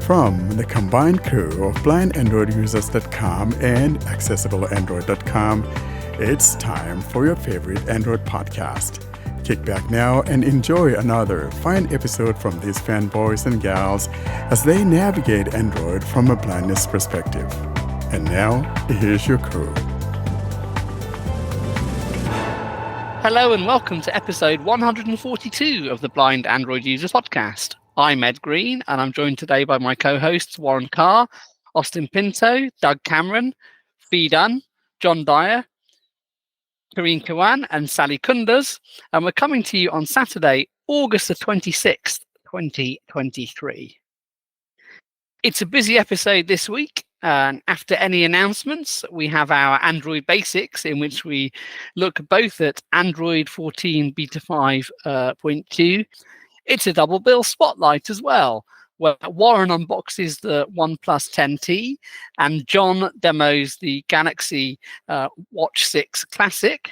From the combined crew of blindandroidusers.com and accessibleandroid.com, it's time for your favorite Android podcast. Kick back now and enjoy another fine episode from these fanboys and gals as they navigate Android from a blindness perspective. And now, here's your crew. Hello and welcome to episode 142 of the Blind Android Users Podcast. I'm Ed Green and I'm joined today by my co-hosts Warren Carr, Austin Pinto, Doug Cameron, Fee Dunn, John Dyer, Kareen Kawan and Sally Kunders, and we're coming to you on Saturday, August the 26th, 2023. It's a busy episode this week. And after any announcements, we have our Android Basics, in which we look both at Android 14 Beta 5.2. It's a double bill spotlight as well, where Warren unboxes the OnePlus 10T and John demos the Galaxy Watch 6 Classic.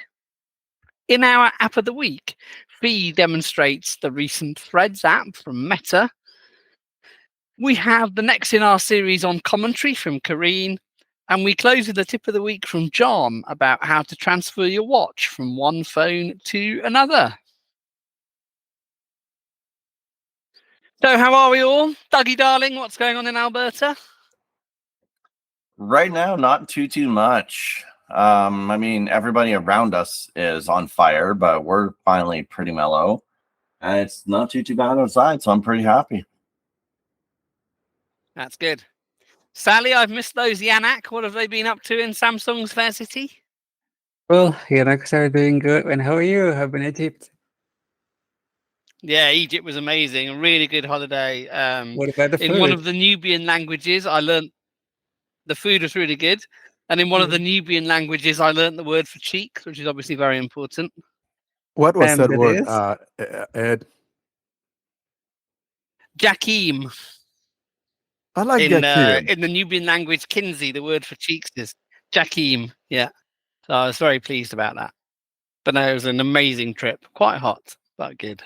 In our App of the Week, Fee demonstrates the recent Threads app from Meta. We have the next in our series on commentary from Kareen, and we close with the tip of the week from John about how to transfer your watch from one phone to another. So how are we all? Dougie darling, what's going on in Alberta? Right now, not too much. Everybody around us is on fire, but we're finally pretty mellow. And it's not too bad outside, so I'm pretty happy. That's good. Sally, I've missed those Yanak. What have they been up to in Samsung's Fair City? Well, Yanaks are doing good. And how are you? I've been in Egypt. Yeah, Egypt was amazing. A really good holiday. What about the food? In one of the Nubian languages, I learned the food was really good. And in one of the Nubian languages, I learned the word for cheeks, which is obviously very important. What was And that that word, Ed? Jakim. I like Jakim. In the Nubian language, Kinsey, the word for cheeks is Jakim. Yeah. So I was very pleased about that. But no, it was an amazing trip. Quite hot, but good.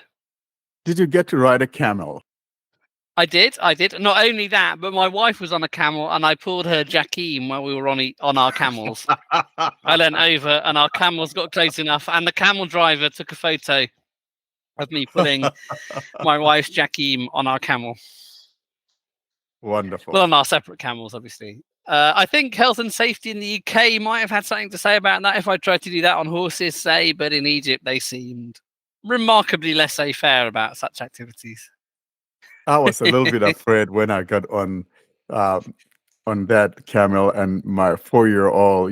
Did you get to ride a camel? I did. Not only that, but my wife was on a camel and I pulled her Jakim while we were on our camels. I leant over and our camels got close enough and the camel driver took a photo of me pulling my wife's Jakim on our camel. Wonderful. Well, on our separate camels, obviously. I think health and safety in the UK might have had something to say about that if I tried to do that on horses, say, but in Egypt, they seemed remarkably laissez-faire about such activities. I was a little bit afraid when I got on that camel and my 4-year-old,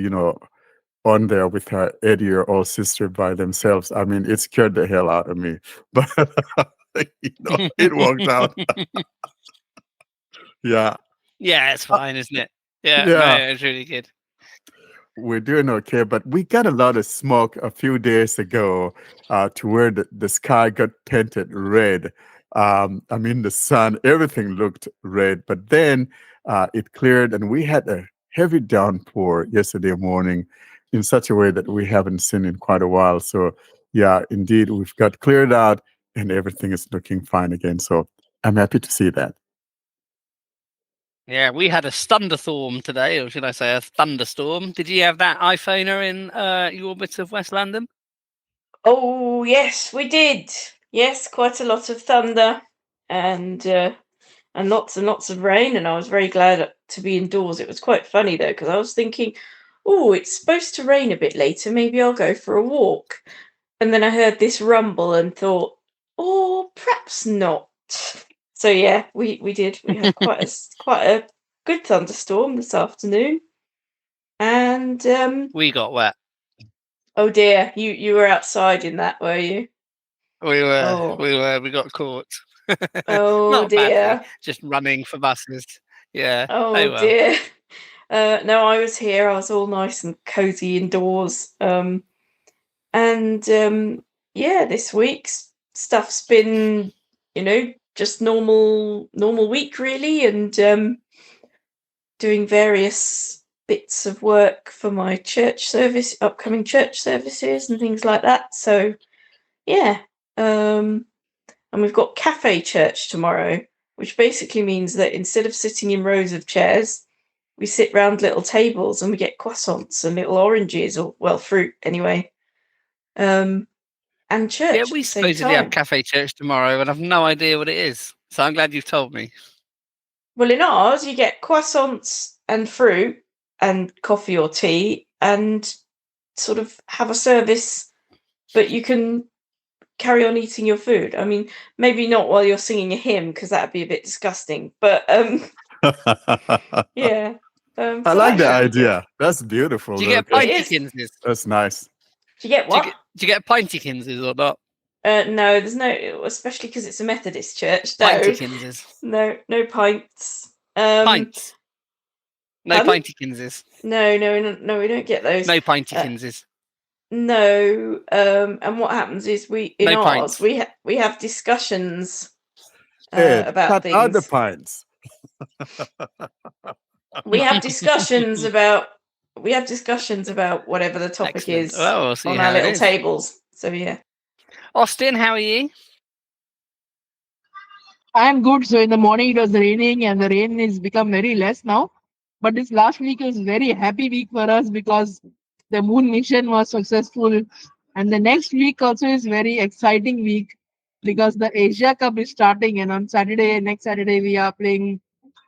on there with her 8-year-old sister by themselves. I mean, it scared the hell out of me, but it worked out. Yeah. Yeah, it's fine, isn't it? Yeah, Yeah. no, it's really good. We're doing okay, but we got a lot of smoke a few days ago to where the sky got painted red. The sun, everything looked red, but then it cleared and we had a heavy downpour yesterday morning in such a way that we haven't seen in quite a while. So yeah, indeed, we've got cleared out and everything is looking fine again. So I'm happy to see that. Yeah, we had a thunderstorm today, or should I say a thunderstorm. Did you have that iPhoner in your bit of West London? Oh, yes, we did. Yes, quite a lot of thunder and lots and lots of rain. And I was very glad to be indoors. It was quite funny, though, because I was thinking, oh, it's supposed to rain a bit later. Maybe I'll go for a walk. And then I heard this rumble and thought, oh, perhaps not. So yeah, we did. We had quite a good thunderstorm this afternoon, and we got wet. Oh dear, you were outside in that, were you? We were. We got caught. Oh Not dear, badly, just running for buses. Yeah. Oh well. dear. No, I was here. I was all nice and cozy indoors. This week's stuff's been, just normal week really, and doing various bits of work for my upcoming church services and things like that. So yeah, and we've got cafe church tomorrow, which basically means that instead of sitting in rows of chairs, we sit round little tables and we get croissants and little oranges, or, well, fruit anyway. And church Yeah, at we the same supposedly have time. cafe church tomorrow, and I've no idea what it is. So I'm glad you've told me. Well, in ours, you get croissants and fruit and coffee or tea and sort of have a service, but you can carry on eating your food. I mean, maybe not while you're singing a hymn, because that'd be a bit disgusting. But yeah. I So like that the should be good. idea. That's beautiful. Do you get though, 'cause It is. pintykinses? That's nice. Do you get what? Do you get pintykinses or not? No, there's no, especially because it's a Methodist church. No, Pintykinses. no pints. Pints. No pardon? pintykinses. No, we don't get those. No pintykinses. No, and what happens is in No ours pints. we have discussions Ed, about cut out the things. pints. We have discussions about whatever the topic Excellent. is Well, we'll see on how our it little is. tables. So yeah. Austin, how are you? I'm good. So in the morning it was raining and the rain has become very less now. But this last week was very happy week for us because the moon mission was successful. And the next week also is very exciting week because the Asia Cup is starting, and on next Saturday, we are playing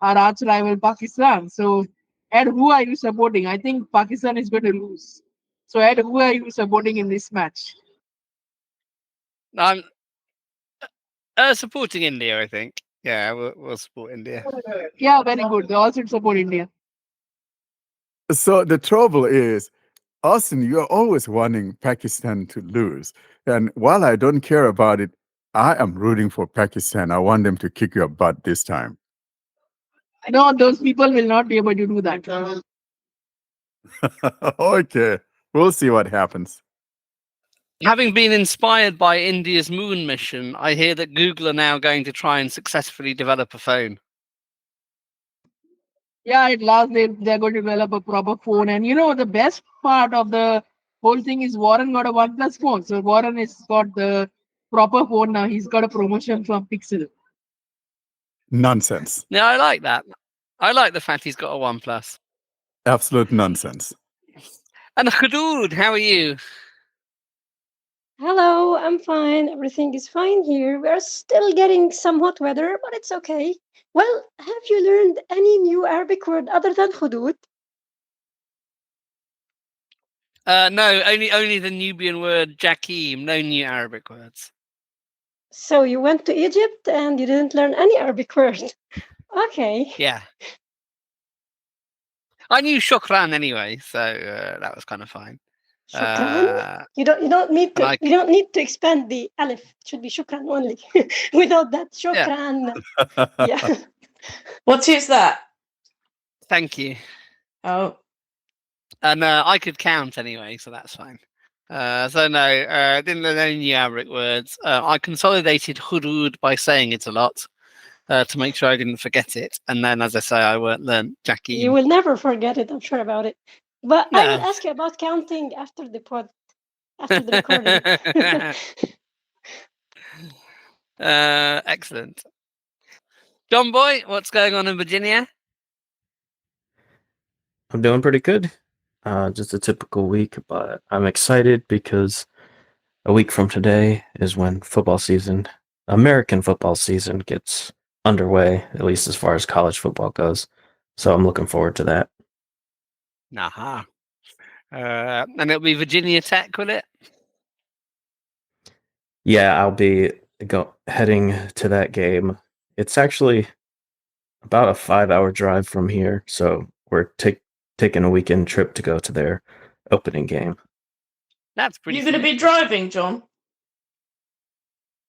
our arch rival Pakistan. So Ed, who are you supporting? I think Pakistan is going to lose. So Ed, who are you supporting in this match? I'm supporting India, I think. Yeah, we'll support India. Yeah, very good. They all should support India. So the trouble is, Austin, you're always wanting Pakistan to lose. And while I don't care about it, I am rooting for Pakistan. I want them to kick your butt this time. No, those people will not be able to do that. Okay, we'll see what happens. Having been inspired by India's moon mission, I hear that Google are now going to try and successfully develop a phone. Yeah, at last they're going to develop a proper phone. And you know, the best part of the whole thing is Warren got a OnePlus phone. So Warren has got the proper phone now. He's got a promotion from Pixel. Nonsense. Yeah, I like that. I like the fact he's got a OnePlus. Absolute nonsense. And Khadud, how are you? Hello, I'm fine. Everything is fine here. We are still getting some hot weather, but it's okay. Well, have you learned any new Arabic word other than hudud? No, only the Nubian word Jakim. No new Arabic words. So you went to Egypt and you didn't learn any Arabic word. Okay. Yeah. I knew Shukran anyway, so that was kind of fine. Shukran. You don't need to expand the alif. It should be shukran only. Without that, shukran. Yeah. What is that? Thank you. Oh. And I could count anyway, so that's fine. So no, I didn't learn any new Arabic words. I consolidated hudud by saying it a lot to make sure I didn't forget it. And then, as I say, I won't learn Jackie. You will never forget it, I'm sure about it. But No. I will ask you about counting after the recording. Excellent. John Boy, what's going on in Virginia? I'm doing pretty good. Just a typical week, but I'm excited because a week from today is when American football season gets underway, at least as far as college football goes. So I'm looking forward to that. Aha. And it'll be Virginia Tech, will it? Yeah, I'll be heading to that game. It's actually about a 5-hour drive from here, so we're taking a weekend trip to go to their opening game. That's pretty. You're going to be driving, John?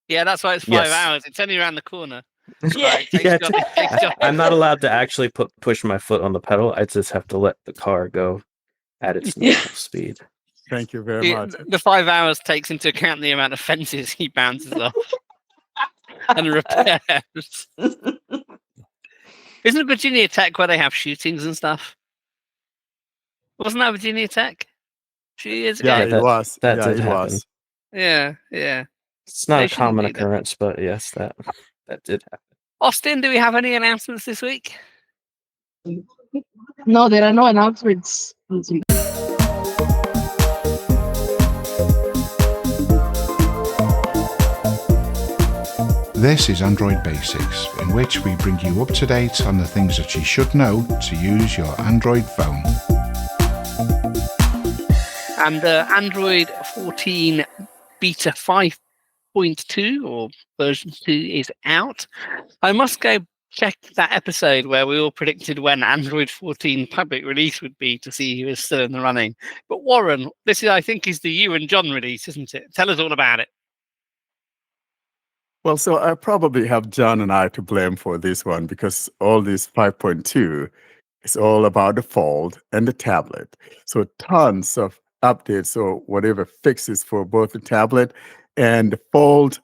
Yeah, that's why it's 5 hours. It's only around the corner. Yeah. I'm not allowed to actually push my foot on the pedal. I just have to let the car go at its normal speed. Thank you very much. The 5 hours takes into account the amount of fences he bounces off and repairs. Isn't Virginia Tech where they have shootings and stuff? Wasn't that Virginia Tech? 2 years ago? Yeah, it was. That yeah, did it happen. Yeah. It's not They a shouldn't common do that. occurrence, but yes, that did happen. Austin, do we have any announcements this week? No, there are no announcements this week. This is Android Basics, in which we bring you up to date on the things that you should know to use your Android phone. And Android 14 Beta 5.2 or version 2 is out. I must go check that episode where we all predicted when Android 14 public release would be to see who is still in the running. But Warren, this is, I think, is the you and John release, isn't it? Tell us all about it. Well, so I probably have John and I to blame for this one because all this 5.2 is all about the Fold and the tablet. So tons of updates or whatever fixes for both the tablet and the Fold.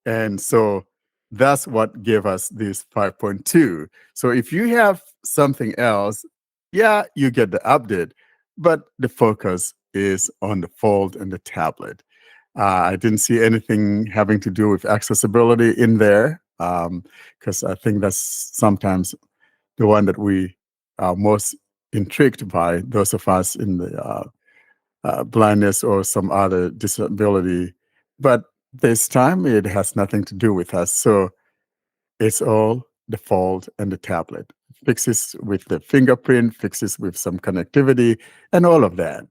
And so that's what gave us this 5.2. So if you have something else, yeah, you get the update, but the focus is on the Fold and the tablet. I didn't see anything having to do with accessibility in there because I think that's sometimes the one that we are most intrigued by, those of us in the blindness or some other disability. But this time it has nothing to do with us. So it's all the Fold and the tablet. Fixes with the fingerprint, fixes with some connectivity, and all of that.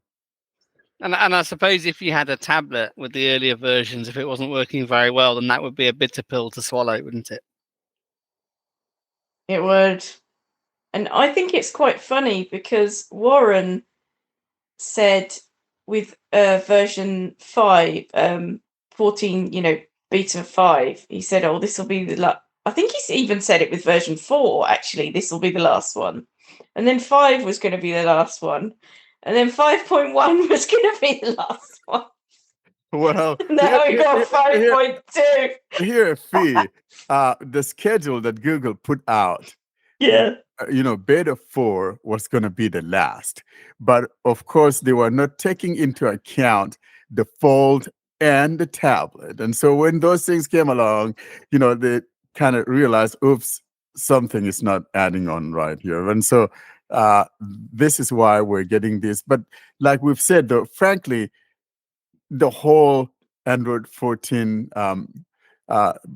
And I suppose if you had a tablet with the earlier versions, if it wasn't working very well, then that would be a bitter pill to swallow, wouldn't it? It would. And I think it's quite funny because Warren said with version 5, 14, beta 5, he said, oh, this will be the I think he's even said it with version 4, actually, this will be the last one. And then 5 was going to be the last one. And then 5.1 was going to be the last one. Well, now we got 5.2. Here, Fee, the schedule that Google put out, yeah, beta 4 was going to be the last. But of course, they were not taking into account the Fold and the tablet. And so when those things came along, they kind of realized, oops, something is not adding on right here. And so this is why we're getting this. But like we've said, though, frankly, the whole Android 14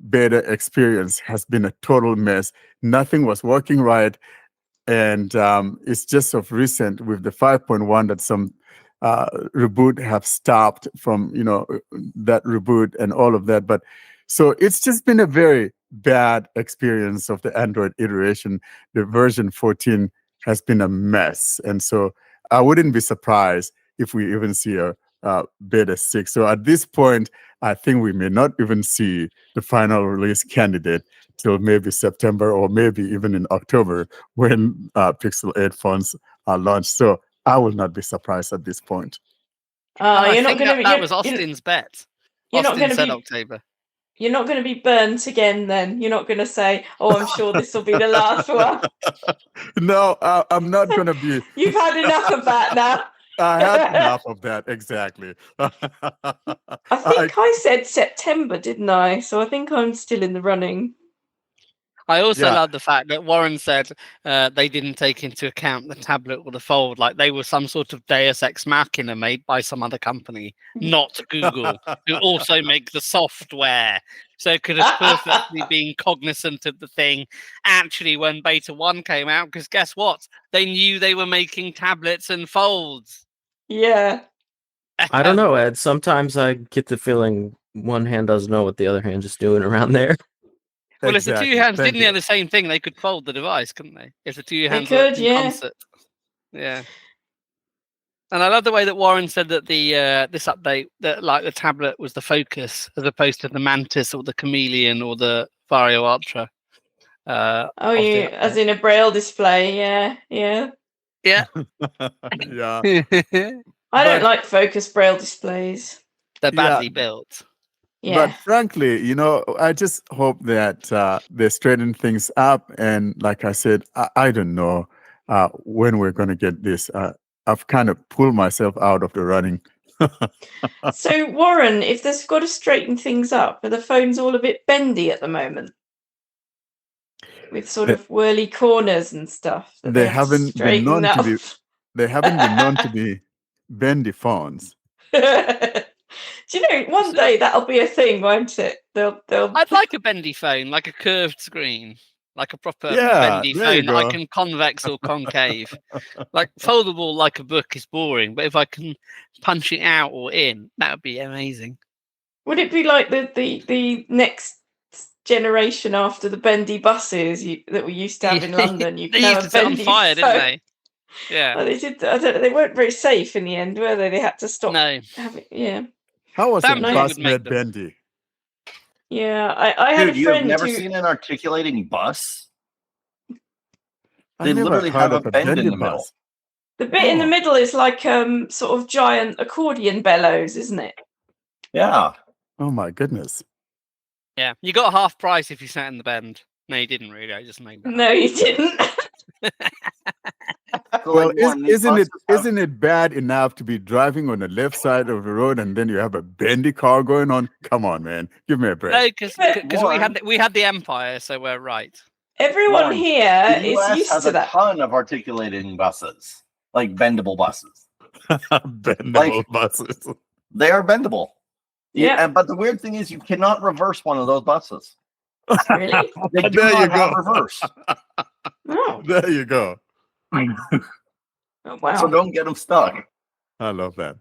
beta experience has been a total mess. Nothing was working right. And it's just of recent with the 5.1 that some reboot have stopped from, that reboot and all of that. But so it's just been a very bad experience of the Android iteration. The version 14 has been a mess. And so I wouldn't be surprised if we even see a beta 6. So at this point, I think we may not even see the final release candidate till maybe September or maybe even in October when Pixel 8 phones are launched. So I will not be surprised at this point. You're not going to be. That was Austin's bet. You're not going to be October. You're not going to be burnt again then. You're not going to say, oh, I'm sure this will be the last one. No, I'm not going to be. You've had enough of that now. I had enough of that, exactly. I think I said September, didn't I? So I think I'm still in the running. I also love the fact that Warren said they didn't take into account the tablet or the Fold, like they were some sort of Deus Ex Machina made by some other company, not Google, who also make the software. So it could have perfectly been cognizant of the thing actually when Beta 1 came out, because guess what? They knew they were making tablets and Folds. Yeah. I don't know, Ed. Sometimes I get the feeling one hand doesn't know what the other hand's just doing around there. Well, if the two hands didn't have the same thing, they could fold the device, couldn't they? If the two hands were in concert. Yeah. And I love the way that Warren said that the this update, that like the tablet was the focus as opposed to the Mantis or the Chameleon or the Vario Ultra. As in a braille display, yeah. Yeah. Yeah. I don't like focus braille displays. They're badly built. Yeah. But frankly, I just hope that they straighten things up. And like I said, I don't know when we're going to get this. I've kind of pulled myself out of the running. So, Warren, if they've got to straighten things up, are the phones all a bit bendy at the moment? with sort of whirly corners and stuff. That They have to haven't been straighten known to up. be. They haven't been known to be bendy phones. Do you know, one day that'll be a thing, won't it? They'll I'd like a bendy phone, like a curved screen, like a proper Yeah, bendy there you phone that I go. can convex or concave. Like foldable, like a book is boring, but if I can punch it out or in, that would be amazing. Would it be like the next generation after the bendy buses that we used to have in London? You They can used have to a set on bendy fire, didn't phone. they? Yeah. Oh, they did. I don't know. They weren't very safe in the end, were they? They had to stop No. having. Yeah, How was a Samsung bus would make made them. bendy? yeah. I had Dude, a you have friend never who. seen an articulating bus? I They never literally heard have a of a bend in bendy the middle. bus. The bit in the Oh. middle is like sort of giant accordion bellows, isn't it? Yeah. Oh my goodness. Yeah. You got half price if you sat in the bend. No, you didn't really. I just made that. No, you didn't. So, Well, like, Warren, these buses have- isn't it bad enough to be driving on the left side of the road and then you have a bendy car going on? Come on, man, give me a break. No, because Warren, we had the Empire, so we're right. Everyone Warren, here the is US used has to a that. ton of articulating buses, like bendable buses. Bendable buses. They are bendable. Yeah. But the weird thing is, you cannot reverse one of those buses. Really? They do There you not have go. reverse. Oh. There you go. Oh, wow. So don't get them stuck. I love that.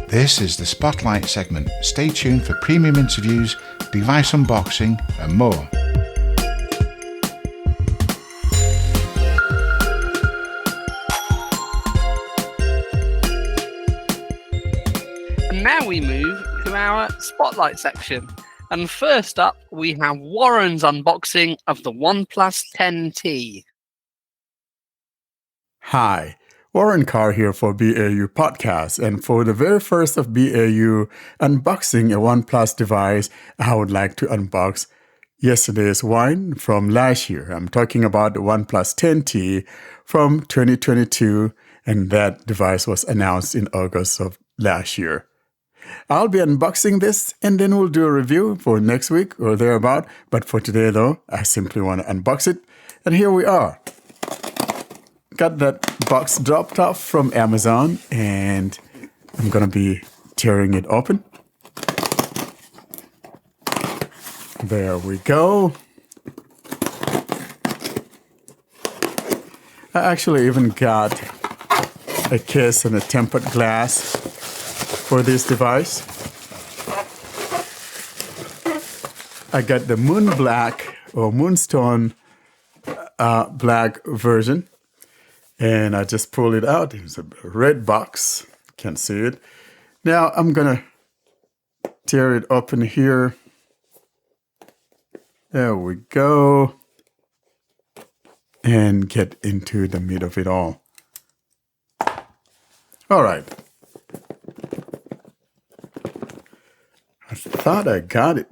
This is the Spotlight segment. Stay tuned for premium interviews, device unboxing, and more. And now we move to our Spotlight section. And first up, we have Warren's unboxing of the OnePlus 10T. Hi, Warren Carr here for BAU Podcast. And for the very first of BAU unboxing a OnePlus device, I would like to unbox yesterday's wine from last year. I'm talking about the OnePlus 10T from 2022, and that device was announced in August of last year. I'll be unboxing this and then we'll do a review for next week or thereabout. But for today, though, I simply want to unbox it. And here we are. Got that box dropped off from Amazon and I'm going to be tearing it open. There we go. I actually even got a case and a tempered glass for this device. I got the Moon Black or Moonstone black version, and I just pulled it out. It's a red box. Can't see it. Now I'm gonna tear it open here. There we go. And get into the meat of it all. All right. I thought I got it.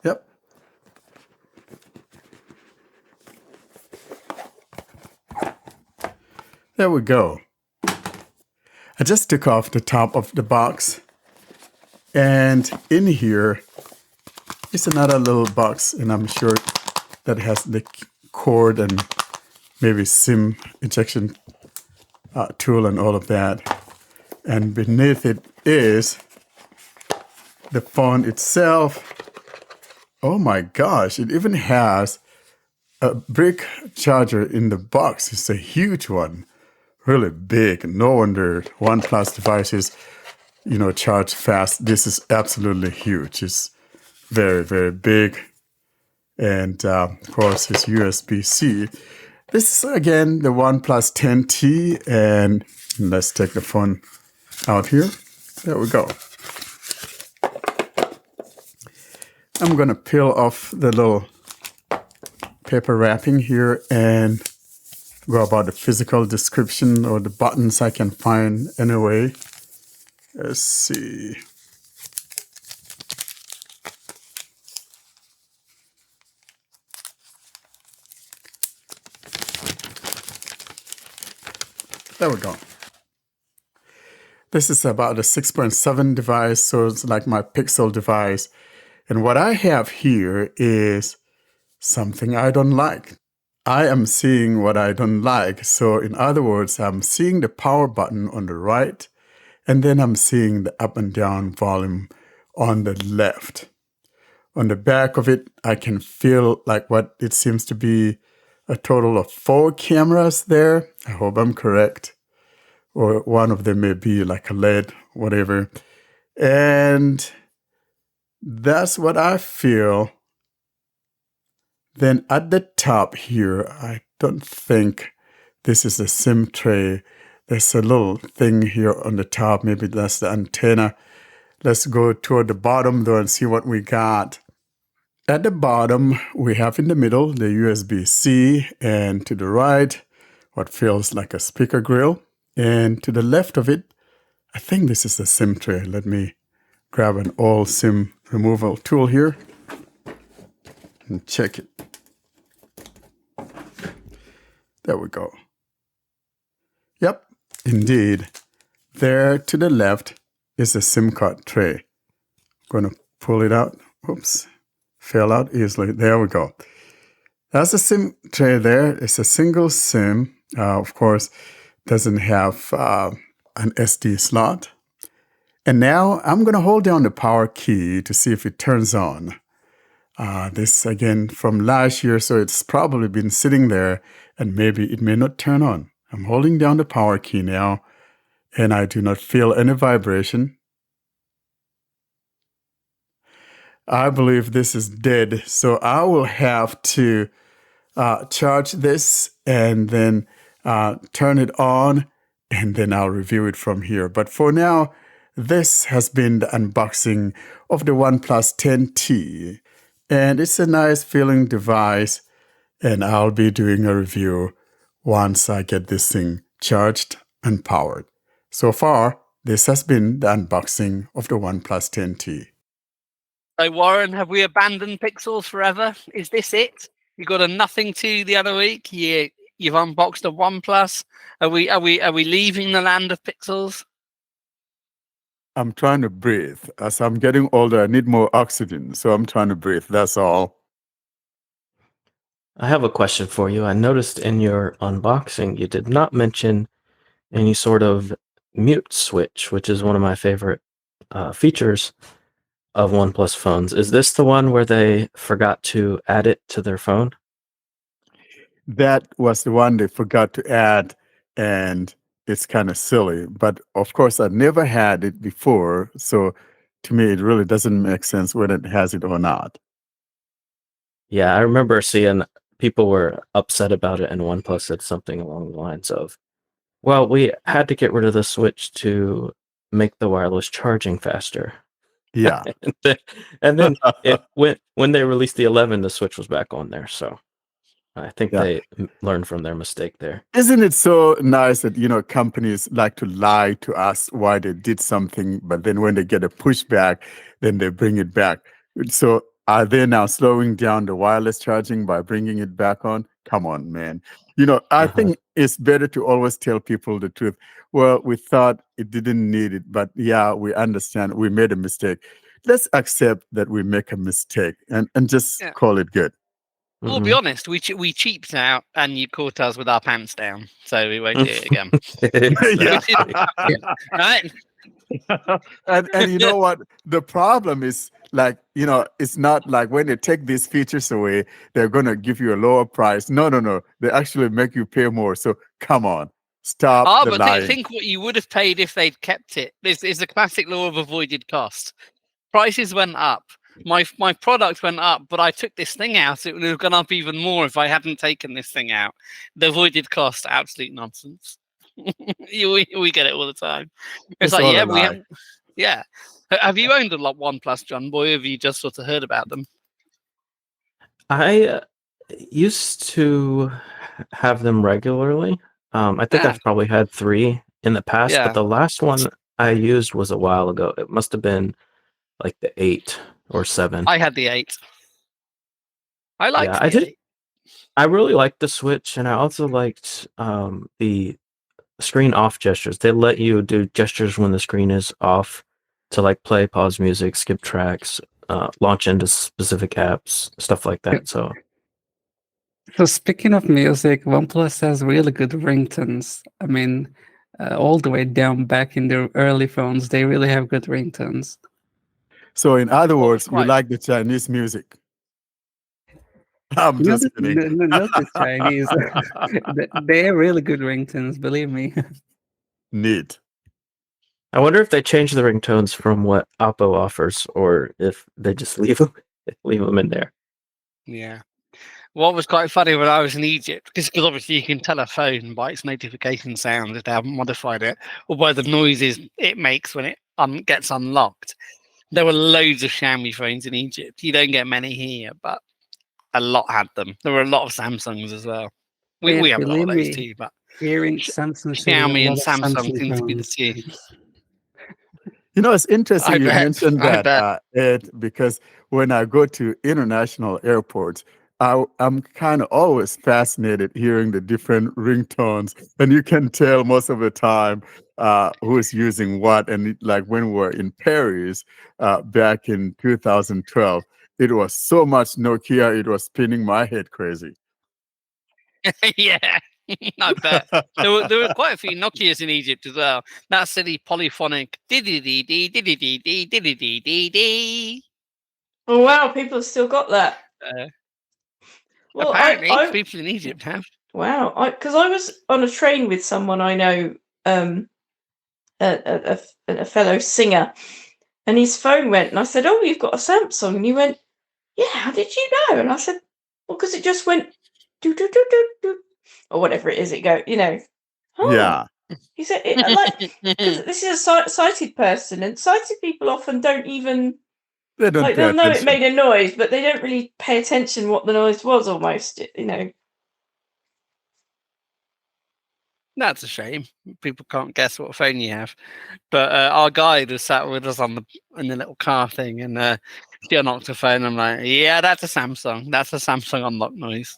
Yep. There we go. I just took off the top of the box. And in here is another little box. And I'm sure that has the cord and maybe SIM ejection tool and all of that. And beneath it is the phone itself. Oh my gosh, it even has a brick charger in the box. It's a huge one, really big. No wonder OnePlus devices, charge fast. This is absolutely huge. It's very, very big. And of course, it's USB-C. This is again the OnePlus 10T, and let's take the phone out here. There we go. I'm going to peel off the little paper wrapping here and go about the physical description or the buttons I can find anyway. Let's see. There we go. This is about a 6.7 device, so it's like my Pixel device. And what I have here is something I don't like. I am seeing what I don't like. So in other words, I'm seeing the power button on the right, and then I'm seeing the up and down volume on the left. On the back of it, I can feel like what it seems to be a total of 4 cameras there. I hope I'm correct. Or one of them may be like a LED, whatever. And that's what I feel. Then at the top here, I don't think this is a SIM tray. There's a little thing here on the top. Maybe that's the antenna. Let's go toward the bottom though and see what we got. At the bottom, we have in the middle the USB-C, and to the right, what feels like a speaker grill. And to the left of it, I think this is the SIM tray. Let me grab an old SIM removal tool here and check it. There we go. Yep, indeed. There to the left is the SIM card tray. I'm going to pull it out. Oops. Fell out easily. There we go. That's a SIM tray there. It's a single SIM. Of course, doesn't have an SD slot. And now I'm going to hold down the power key to see if it turns on. This, again, from last year, so it's probably been sitting there, and maybe it may not turn on. I'm holding down the power key now, and I do not feel any vibration. I believe this is dead, so I will have to charge this and then turn it on, and then I'll review it from here. But for now, this has been the unboxing of the OnePlus 10T, and it's a nice feeling device, and I'll be doing a review once I get this thing charged and powered. So far, this has been the unboxing of the OnePlus 10T. So, Warren, have we abandoned Pixels forever? Is this it? You got a nothing to the other week. You've unboxed a OnePlus. Are we leaving the land of Pixels? I'm trying to breathe. As I'm getting older, I need more oxygen, so I'm trying to breathe. That's all. I have a question for you. I noticed in your unboxing you did not mention any sort of mute switch, which is one of my favorite features of OnePlus phones. Is this the one where they forgot to add it to their phone? That was the one they forgot to add, and it's kind of silly. But of course, I never had it before, so to me, it really doesn't make sense whether it has it or not. Yeah, I remember seeing people were upset about it, and OnePlus said something along the lines of, well, we had to get rid of the switch to make the wireless charging faster. Yeah. and then when they released the 11, the switch was back on there. So I think they learned from their mistake there. Isn't it so nice that, companies like to lie to us why they did something, but then when they get a pushback, then they bring it back. So are they now slowing down the wireless charging by bringing it back on? Come on, man. I think it's better to always tell people the truth. Well, we thought it didn't need it, but yeah, we understand we made a mistake. Let's accept that we make a mistake and just call it good. We'll be honest, we cheaped out and you caught us with our pants down, so we won't do it again. Right? and you know what? The problem is, it's not like when they take these features away, they're going to give you a lower price. No. They actually make you pay more. So come on, stop the lying. Think what you would have paid if they'd kept it. This is the classic law of avoided cost. Prices went up. My product went up, but I took this thing out. It would have gone up even more if I hadn't taken this thing out. The avoided cost, absolute nonsense. we get it all the time. It's like, Have you owned a OnePlus, John Boy? Or have you just sort of heard about them? I used to have them regularly. I think I've probably had 3 in the past, but the last one I used was a while ago. It must have been like the 8 or 7. I had the 8. I liked the 8. I really liked the Switch, and I also liked the screen off gestures. They let you do gestures when the screen is off to like play, pause music, skip tracks, launch into specific apps, stuff like that. So speaking of music, OnePlus has really good ringtones. I mean, all the way down back in the early phones, they really have good ringtones. So, in other Well, words, you quite- like the Chinese music. I'm just kidding. Not the Chinese. They're really good ringtones, believe me. Neat. I wonder if they change the ringtones from what Oppo offers, or if they just leave them in there. Yeah. What was quite funny when I was in Egypt, because obviously you can tell a phone by its notification sound if they haven't modified it, or by the noises it makes when it gets unlocked. There were loads of Xiaomi phones in Egypt. You don't get many here, but a lot had them. There were a lot of Samsungs as well. Yeah, We have a lot of believe those me, too, but hearing Samsung say a Xiaomi and lot of Samsung Samsung seem to be the phones. two. You know, it's interesting I you bet. mentioned I that, bet. Ed, because when I go to international airports, I'm kind of always fascinated hearing the different ringtones, and you can tell most of the time who's using what. And like when we were in Paris back in 2012, it was so much Nokia, it was spinning my head crazy. Yeah, I bet. There were quite a few Nokias in Egypt as well. That silly polyphonic dee. Oh wow, people have still got that. Well, Apparently, people in Egypt have. Wow, because I was on a train with someone I know, a fellow singer, and his phone went, and I said, "Oh, you've got a Samsung," and he went, "Yeah, how did you know?" And I said, "Well, because it just went do do do do do, or whatever it is. It go, you know." Oh, Yeah. he said, because this is a sighted person, and sighted people often don't even They don't pay they'll know it attention. made a noise, but they don't really pay attention what the noise was. Almost, you know. That's a shame. People can't guess what phone you have. But our guide was sat with us in the little car thing, and she unlocked her phone. I'm like, yeah, that's a Samsung. That's a Samsung unlock noise.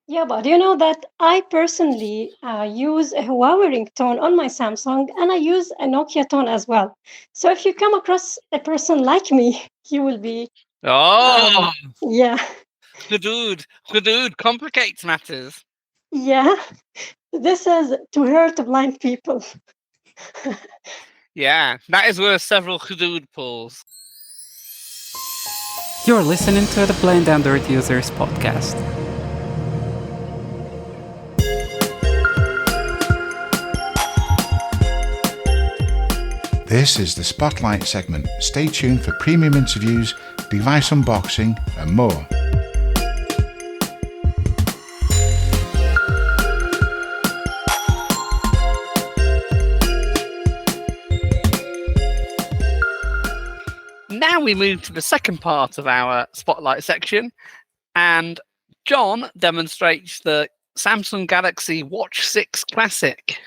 Yeah, but you know that I personally use a Huawei ringtone on my Samsung, and I use a Nokia tone as well. So if you come across a person like me, you will be, Oh, yeah, Hudud complicates matters. yeah. This is to hurt blind people. Yeah, that is worth several Hudud pulls. You're listening to the Blind Android Users podcast. This is the Spotlight segment. Stay tuned for premium interviews, device unboxing, and more. Now we move to the second part of our Spotlight section, and John demonstrates the Samsung Galaxy Watch 6 Classic.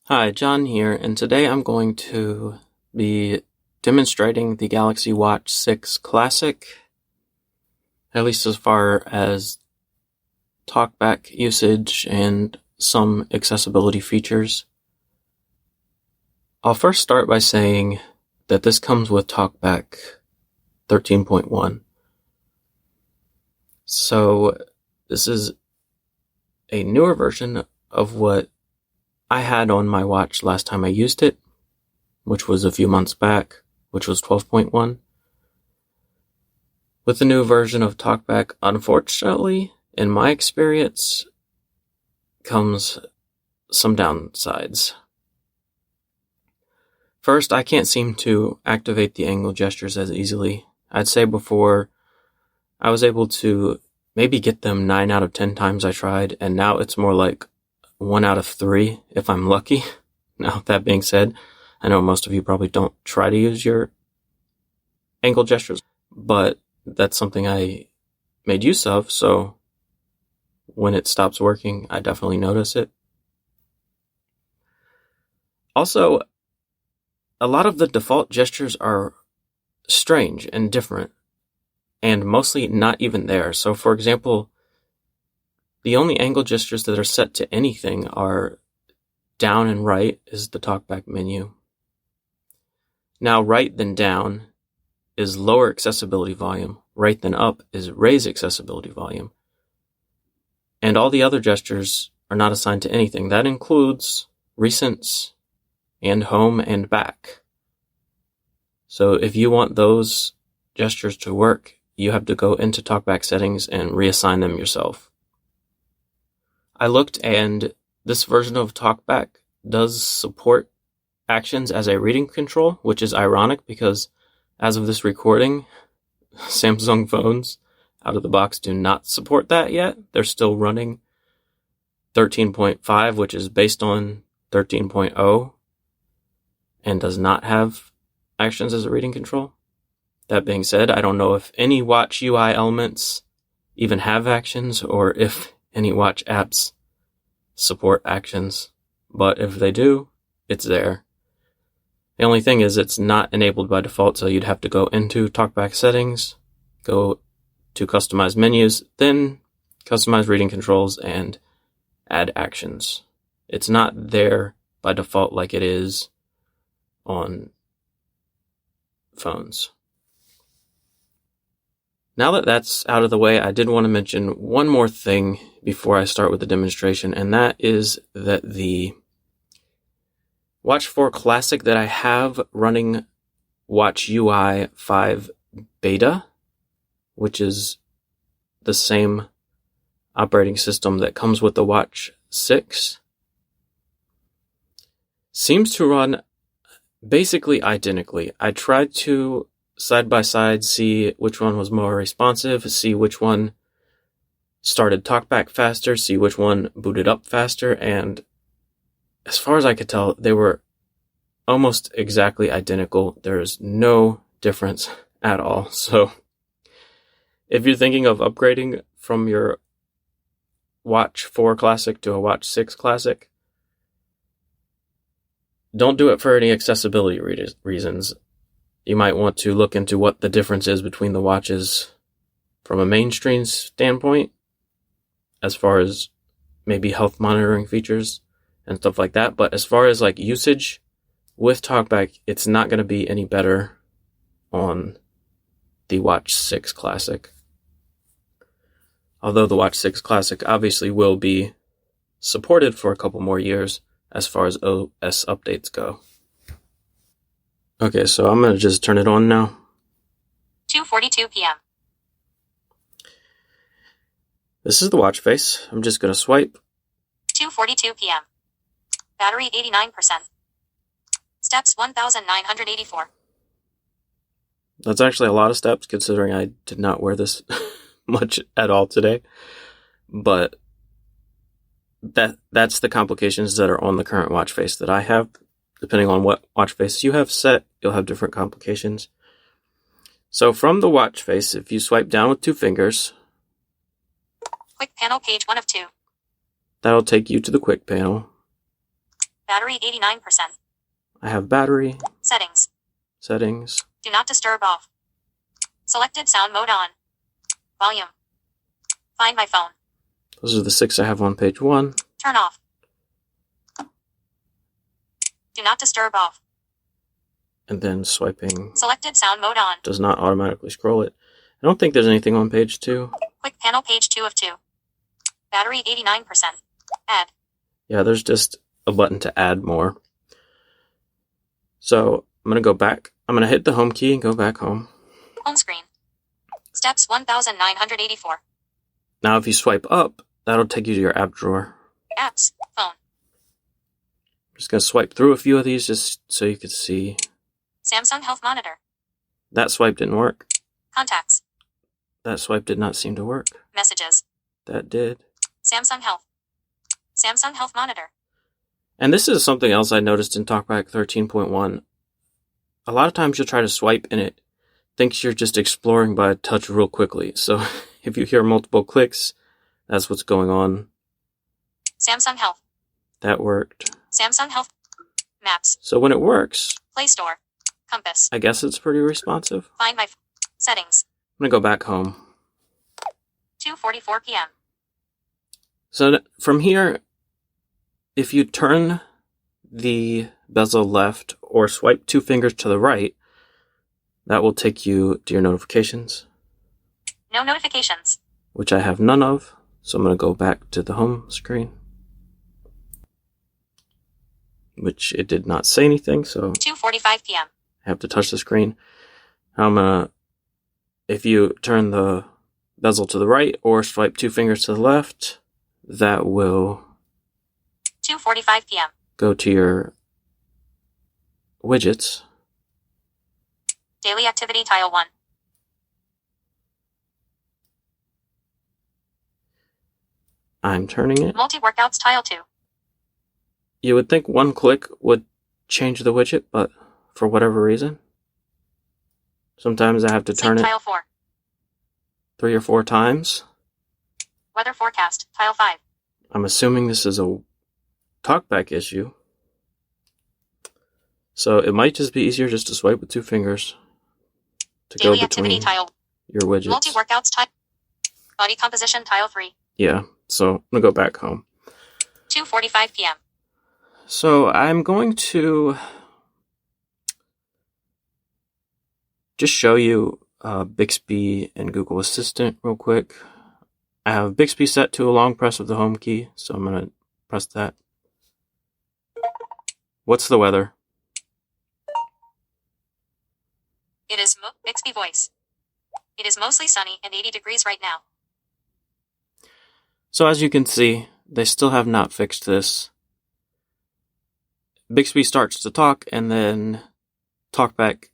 Hi, John here, and today I'm going to be demonstrating the Galaxy Watch 6 Classic, at least as far as talkback usage and some accessibility features. I'll first start by saying that this comes with talkback 13.1. So this is a newer version of what I had on my watch last time I used it, which was a few months back, which was 12.1. With the new version of TalkBack, unfortunately, in my experience, comes some downsides. First, I can't seem to activate the angle gestures as easily. I'd say before, I was able to maybe get them 9 out of 10 times I tried, and now it's more like 1 out of 3 if I'm lucky. Now, that being said, I know most of you probably don't try to use your angle gestures, but that's something I made use of, so when it stops working, I definitely notice it. Also, a lot of the default gestures are strange and different, and mostly not even there. So, for example, The only angle gestures that are set to anything are down and right is the talkback menu. Now, right then down is lower accessibility volume. Right then up is raise accessibility volume. And all the other gestures are not assigned to anything. That includes recents and home and back. So if you want those gestures to work, you have to go into talkback settings and reassign them yourself. I looked, and this version of talkback does support actions as a reading control, which is ironic because as of this recording, Samsung phones out of the box do not support that yet. They're still running 13.5, which is based on 13.0 and does not have actions as a reading control. That being said, I don't know if any watch UI elements even have actions or if any watch apps support actions, but if they do, it's there. The only thing is it's not enabled by default, so you'd have to go into talkback settings, go to customize menus, then customize reading controls and add actions. It's not there by default like it is on phones. Now that that's out of the way, I did want to mention one more thing before I start with the demonstration, and that is that the Watch 4 Classic that I have running Watch UI 5 Beta, which is the same operating system that comes with the Watch 6, seems to run basically identically. I tried to side by side see which one was more responsive, see which one started talkback faster, see which one booted up faster, and as far as I could tell, they were almost exactly identical. There's no difference at all. So if you're thinking of upgrading from your Watch 4 Classic to a Watch 6 Classic, don't do it for any accessibility reasons. You might want to look into what the difference is between the watches from a mainstream standpoint, as far as maybe health monitoring features and stuff like that. But as far as like usage with talkback, it's not going to be any better on the Watch 6 Classic. Although the Watch 6 Classic obviously will be supported for a couple more years as far as OS updates go. Okay, so I'm going to just turn it on now. 2:42 p.m. This is the watch face. I'm just going to swipe. 2:42 p.m. Battery 89%. Steps 1,984. That's actually a lot of steps considering I did not wear this much at all today. But that's the complications that are on the current watch face that I have. Depending on what watch face you have set, you'll have different complications. So from the watch face, if you swipe down with 2 fingers, Quick panel page 1 of 2. that'll take you to the quick panel. Battery 89%. I have battery, Settings. settings, Do not disturb off. Selected sound mode on. Volume. Find my phone. those are the 6 I have on page 1. Turn off. Do not disturb off. And then swiping Selected sound mode on. does not automatically scroll it. I don't think there's anything on page 2. Quick panel page 2 of 2. Battery 89%. Add. Yeah, there's just a button to add more. So I'm going to go back. I'm going to hit the home key and go back home. Home screen. Steps 1,984. Now if you swipe up, that'll take you to your app drawer. Apps. Phone. I'm just going to swipe through a few of these just so you can see. Samsung Health Monitor. That swipe didn't work. Contacts. That swipe did not seem to work. Messages. That did. Samsung Health. Samsung Health Monitor. And this is something else I noticed in TalkBack 13.1. A lot of times you'll try to swipe and it thinks you're just exploring by touch real quickly. So if you hear multiple clicks, that's what's going on. Samsung Health. That worked. Samsung Health. Maps. So when it works, Play Store. Compass. I guess it's pretty responsive. Find my settings. I'm going to go back home. 2:44 p.m. So from here, if you turn the bezel left or swipe 2 fingers to the right, that will take you to your notifications. No notifications. Which I have none of. So I'm going to go back to the home screen. Which it did not say anything, so 2:45 p.m. I have to touch the screen. If you turn the bezel to the right or swipe 2 fingers to the left, that will 2:45 p.m. go to your widgets. Daily activity tile 1. I'm turning it. Multi-workouts tile 2. You would think one click would change the widget, but for whatever reason, sometimes I have to turn it tile 4. 3 or 4 times. Weather forecast tile 5. I'm assuming this is a talkback issue. So it might just be easier just to swipe with 2 fingers to Daily go activity between tile. your widgets. Multi-workouts tile. Body composition tile 3. Yeah, so I'm going to go back home. 2:45 p.m. So I'm going to just show you Bixby and Google Assistant real quick. I have Bixby set to a long press of the home key, so I'm going to press that. What's the weather? It is Bixby voice. It is mostly sunny and 80 degrees right now. So as you can see, they still have not fixed this. Bixby starts to talk, and then TalkBack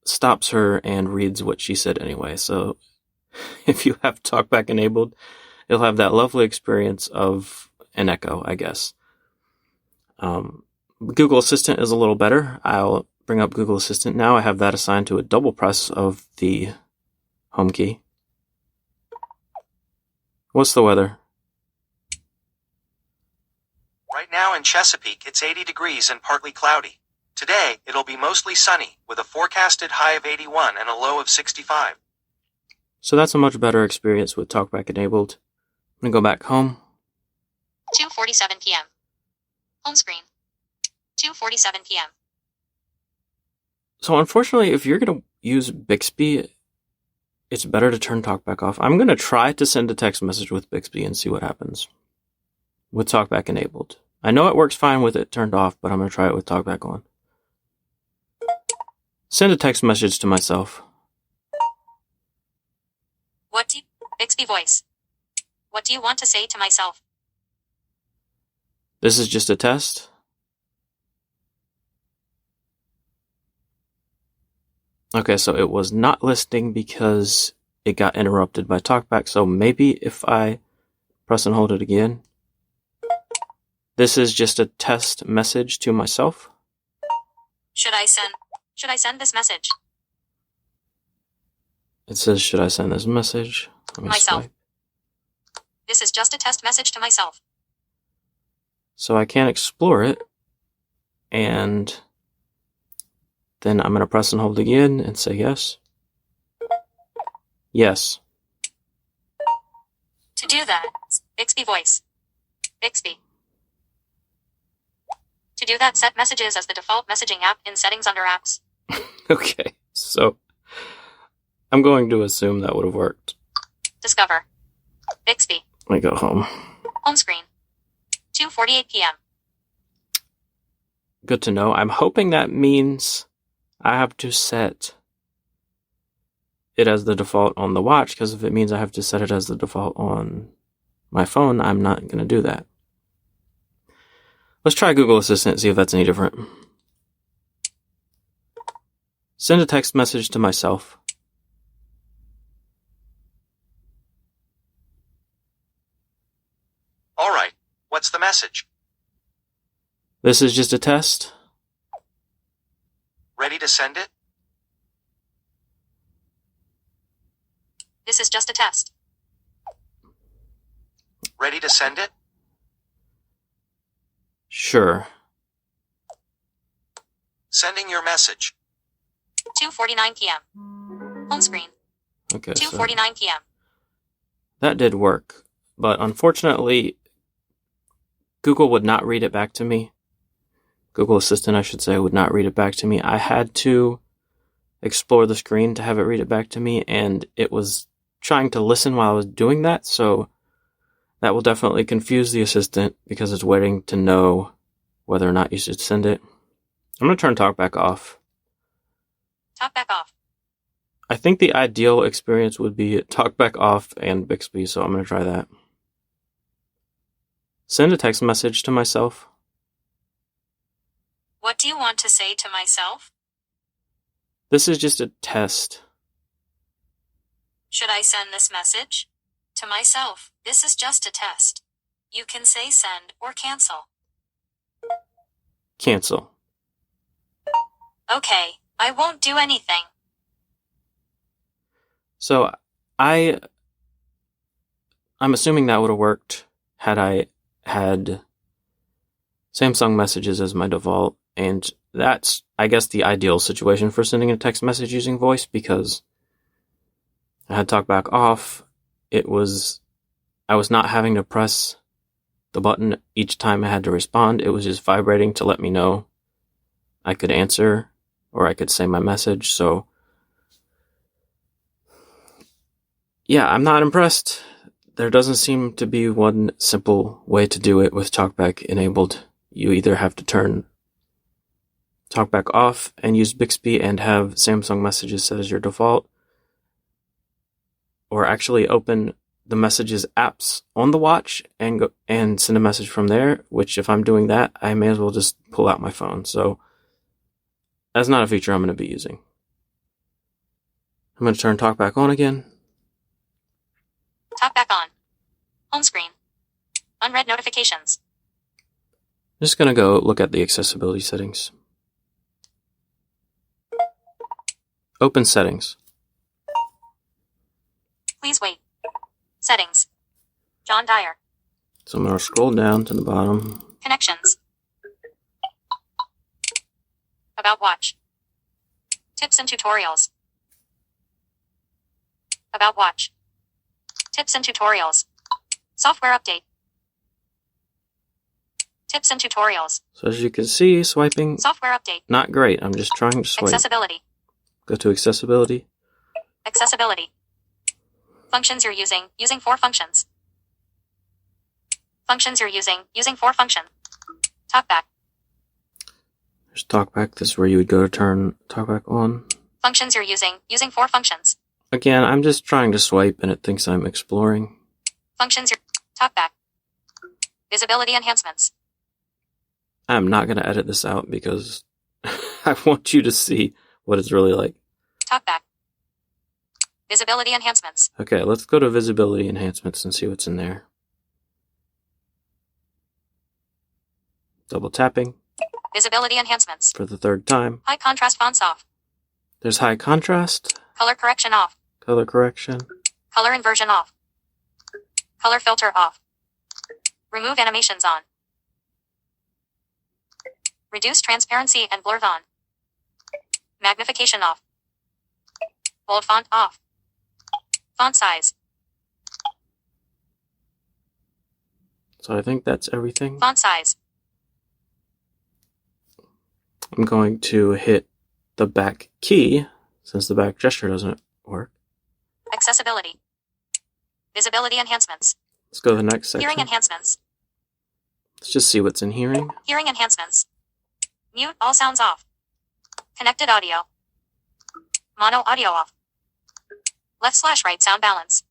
stops her and reads what she said anyway. So if you have TalkBack enabled, you'll have that lovely experience of an echo, I guess. Google Assistant is a little better. I'll bring up Google Assistant now. I have that assigned to a double press of the home key. What's the weather? Right now in Chesapeake, it's 80 degrees and partly cloudy. Today, it'll be mostly sunny, with a forecasted high of 81 and a low of 65. So that's a much better experience with TalkBack enabled. I'm going to go back home. 2:47 p.m. Home screen. 2:47 p.m. So unfortunately, if you're going to use Bixby, it's better to turn TalkBack off. I'm going to try to send a text message with Bixby and see what happens with TalkBack enabled. I know it works fine with it turned off, but I'm going to try it with TalkBack on. Send a text message to myself. Bixby voice. What do you want to say to myself? This is just a test. Okay, so it was not listening because it got interrupted by TalkBack. So maybe if I press and hold it again. This is just a test message to myself. Should I send this message? It says, should I send this message? Let me Myself. swipe. This is just a test message to myself. So I can explore it. And then I'm going to press and hold again and say yes. Yes. To do that, Bixby voice. Bixby. To do that, set messages as the default messaging app in settings under apps. Okay, so I'm going to assume that would have worked. Discover. Bixby. Let me go home. Home screen. 2:48 p.m. Good to know. I'm hoping that means I have to set it as the default on the watch, because if it means I have to set it as the default on my phone, I'm not going to do that. Let's try Google Assistant and see if that's any different. Send a text message to myself. All right, what's the message? This is just a test. Ready to send it? This is just a test. Ready to send it? Sure. Sending your message. 2:49 p.m. Home screen. Okay, so 2:49 p.m. that did work. But unfortunately, Google would not read it back to me. Google Assistant, I should say, would not read it back to me. I had to explore the screen to have it read it back to me, and it was trying to listen while I was doing that, so that will definitely confuse the assistant because it's waiting to know whether or not you should send it. I'm going to turn TalkBack off. TalkBack off. I think the ideal experience would be TalkBack off and Bixby, so I'm going to try that. Send a text message to myself. What do you want to say to myself? This is just a test. Should I send this message? To myself, this is just a test. You can say send or cancel. Cancel. Okay, I won't do anything. So I'm assuming that would have worked had I had Samsung Messages as my default, and that's, I guess, the ideal situation for sending a text message using voice, because I had TalkBack off. I was not having to press the button each time I had to respond. It was just vibrating to let me know I could answer or I could say my message. So yeah, I'm not impressed. There doesn't seem to be one simple way to do it with TalkBack enabled. You either have to turn TalkBack off and use Bixby and have Samsung Messages set as your default, or actually open the Messages apps on the watch and go and send a message from there, which if I'm doing that, I may as well just pull out my phone. So that's not a feature I'm going to be using. I'm going to turn TalkBack on again. TalkBack on. Home screen. Unread notifications. I'm just going to go look at the accessibility settings. Open settings. Please wait. Settings. John Dyer. So I'm going to scroll down to the bottom. Connections. About watch. Tips and tutorials. About watch. Tips and tutorials. Software update. Tips and tutorials. So as you can see, swiping, Software update. not great. I'm just trying to swipe. Accessibility. Go to accessibility. Accessibility. Functions you're using. Using 4 functions. Functions you're using. Using 4 function. TalkBack. There's TalkBack. This is where you would go to turn TalkBack on. Functions you're using. Using 4 functions. Again, I'm just trying to swipe and it thinks I'm exploring. Functions you're... TalkBack. Visibility enhancements. I'm not going to edit this out because I want you to see what it's really like. TalkBack. Visibility enhancements. Okay, let's go to visibility enhancements and see what's in there. Double tapping. Visibility enhancements. For the 3rd time. High contrast fonts off. There's high contrast. Color correction off. Color correction. Color inversion off. Color filter off. Remove animations on. Reduce transparency and blur on. Magnification off. Bold font off. Font size. So I think that's everything. Font size. I'm going to hit the back key since the back gesture doesn't work. Accessibility. Visibility enhancements. Let's go to the next section. Hearing enhancements. Let's just see what's in hearing. Hearing enhancements. Mute all sounds off. Connected audio. Mono audio off. Left/right sound balance.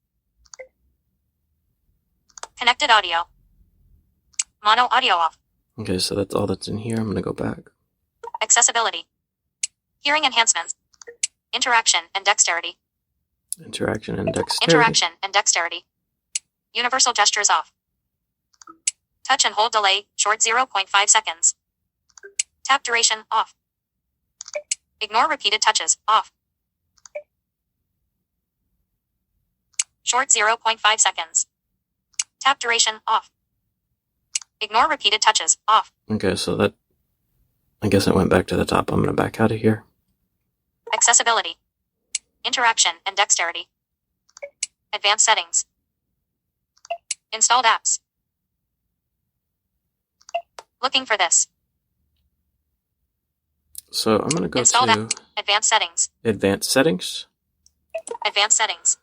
Connected audio. Mono audio off. Okay, so that's all that's in here. I'm going to go back. Accessibility. Hearing enhancements. Interaction and dexterity. Interaction and dexterity. Interaction and dexterity. Universal gestures off. Touch and hold delay, short 0.5 seconds. Tap duration, off. Ignore repeated touches, off. Short 0.5 seconds. Tap duration, off. Ignore repeated touches, off. Okay, so that... I guess it went back to the top. I'm going to back out of here. Accessibility. Interaction and dexterity. Advanced settings. Installed apps. Looking for this. So I'm going to go Installed to Advanced settings. Advanced Settings. Advanced settings.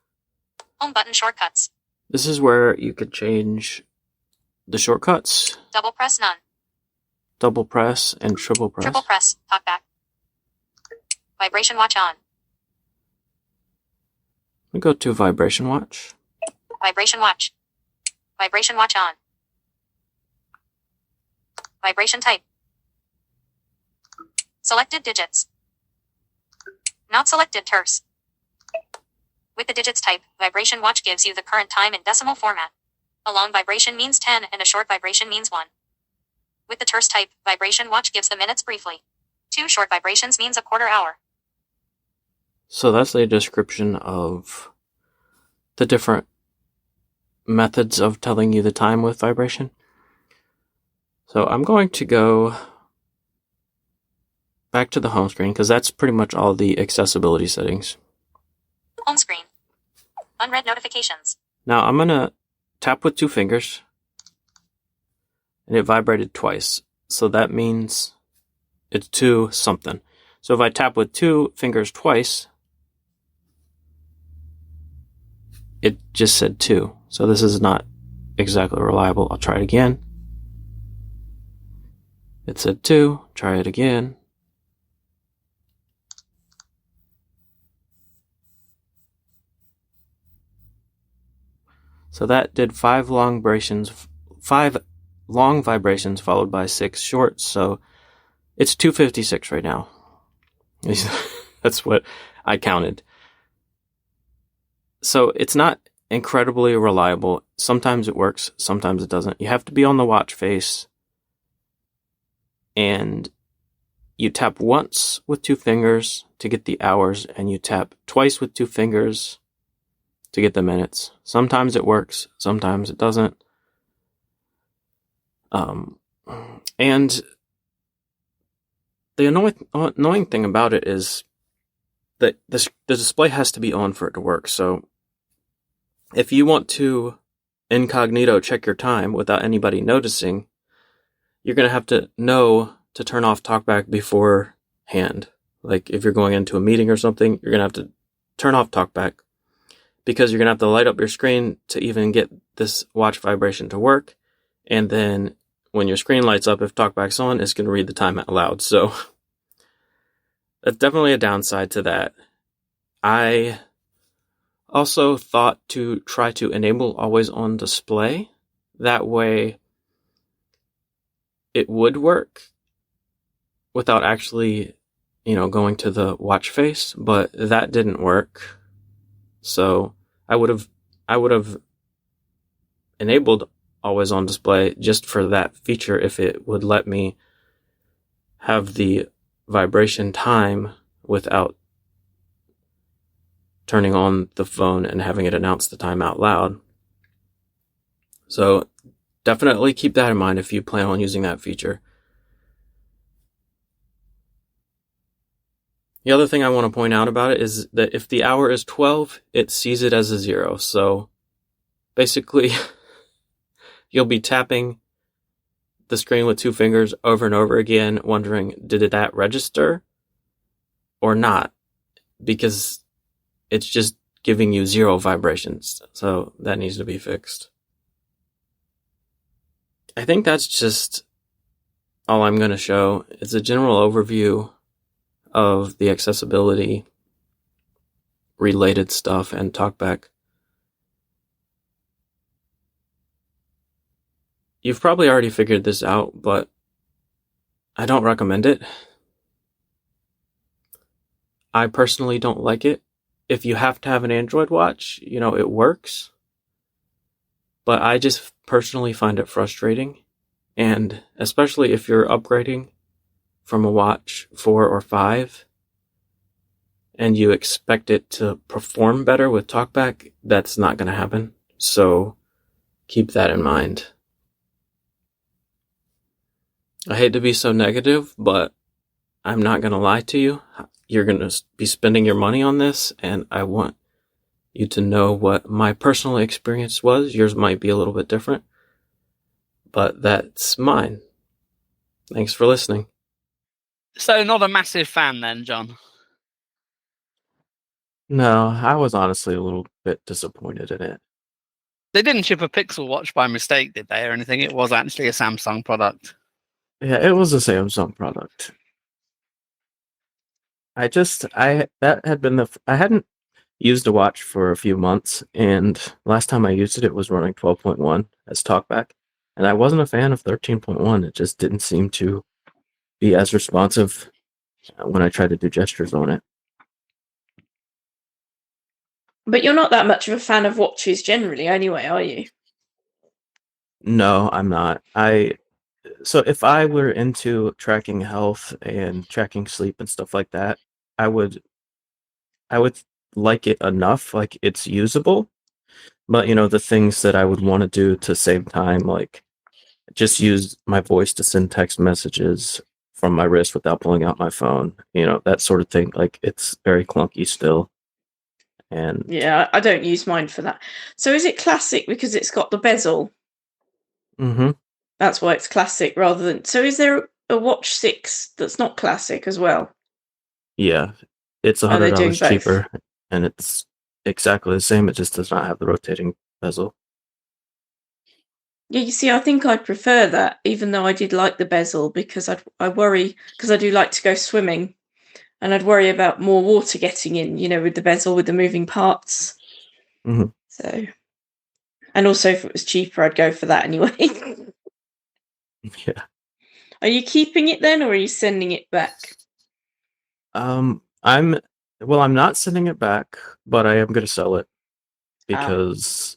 Home button shortcuts. This is where you could change the shortcuts. Double press none. Double press and triple press. Triple press. Talkback. Vibration watch on. We go to Vibration Watch. Vibration watch. Vibration watch on. Vibration type. Selected digits. Not selected terse. With the digits type, vibration watch gives you the current time in decimal format. A long vibration means 10 and a short vibration means 1. With the terse type, vibration watch gives the minutes briefly. 2 short vibrations means a quarter hour. So that's a description of the different methods of telling you the time with vibration. So I'm going to go back to the home screen because that's pretty much all the accessibility settings. Home screen. Unread notifications. Now I'm going to tap with 2 fingers and it vibrated twice. So that means it's 2 something. So if I tap with 2 fingers twice, it just said 2. So this is not exactly reliable. I'll try it again. It said 2. Try it again. So that did 5 long vibrations followed by 6 short. So it's 256 right now. That's what I counted. So it's not incredibly reliable. Sometimes it works, sometimes it doesn't. You have to be on the watch face and you tap once with 2 fingers to get the hours and you tap twice with 2 fingers to get the minutes. Sometimes it works, sometimes it doesn't. And the annoying thing about it is that the display has to be on for it to work. So if you want to incognito check your time without anybody noticing, you're going to have to know to turn off TalkBack beforehand. Like if you're going into a meeting or something, you're going to have to turn off TalkBack because you're going to have to light up your screen to even get this watch vibration to work. And then when your screen lights up, if TalkBack's on, it's going to read the time out loud. So that's definitely a downside to that. I also thought to try to enable always on display. That way it would work without actually, going to the watch face, but that didn't work. So I would have enabled always on display just for that feature if it would let me have the vibration time without turning on the phone and having it announce the time out loud. So definitely keep that in mind if you plan on using that feature. The other thing I want to point out about it is that if the hour is 12, it sees it as a 0. So basically, you'll be tapping the screen with 2 fingers over and over again, wondering, did that register or not? Because it's just giving you 0 vibrations. So that needs to be fixed. I think that's just all I'm going to show. It's a general overview of the accessibility related stuff and TalkBack. You've probably already figured this out, but I don't recommend it. I personally don't like it. If you have to have an Android watch, it works. But I just personally find it frustrating. And especially if you're upgrading from a watch 4 or 5 and you expect it to perform better with TalkBack, that's not going to happen. So keep that in mind. I hate to be so negative, but I'm not going to lie to you. You're going to be spending your money on this, and I want you to know what my personal experience was. Yours might be a little bit different, but that's mine. Thanks for listening. So not a massive fan then, John? No, I was honestly a little bit disappointed in it. They didn't ship a Pixel Watch by mistake, did they, or anything? It was actually a Samsung product. Yeah, it was a Samsung product. I hadn't used a watch for a few months, and last time I used it, it was running 12.1 as TalkBack, and I wasn't a fan of 13.1. It just didn't seem to be as responsive when I tried to do gestures on it. But you're not that much of a fan of watches generally anyway, are you? No, I'm not. So if I were into tracking health and tracking sleep and stuff like that, I would like it enough, like it's usable. But the things that I would want to do to save time, like just use my voice to send text messages from my wrist without pulling out my phone, that sort of thing. Like it's very clunky still. And yeah, I don't use mine for that. So is it classic because it's got the bezel? Mm-hmm. That's why it's classic rather than... So is there a Watch 6 that's not classic as well? Yeah, it's $100 cheaper, and it's exactly the same. It just does not have the rotating bezel. Yeah, you see, I think I'd prefer that, even though I did like the bezel, because I worry, because I do like to go swimming, and I'd worry about more water getting in, with the bezel, with the moving parts. Mm-hmm. So, and also if it was cheaper, I'd go for that anyway. Yeah. Are you keeping it then, or are you sending it back? I'm not sending it back, but I am going to sell it because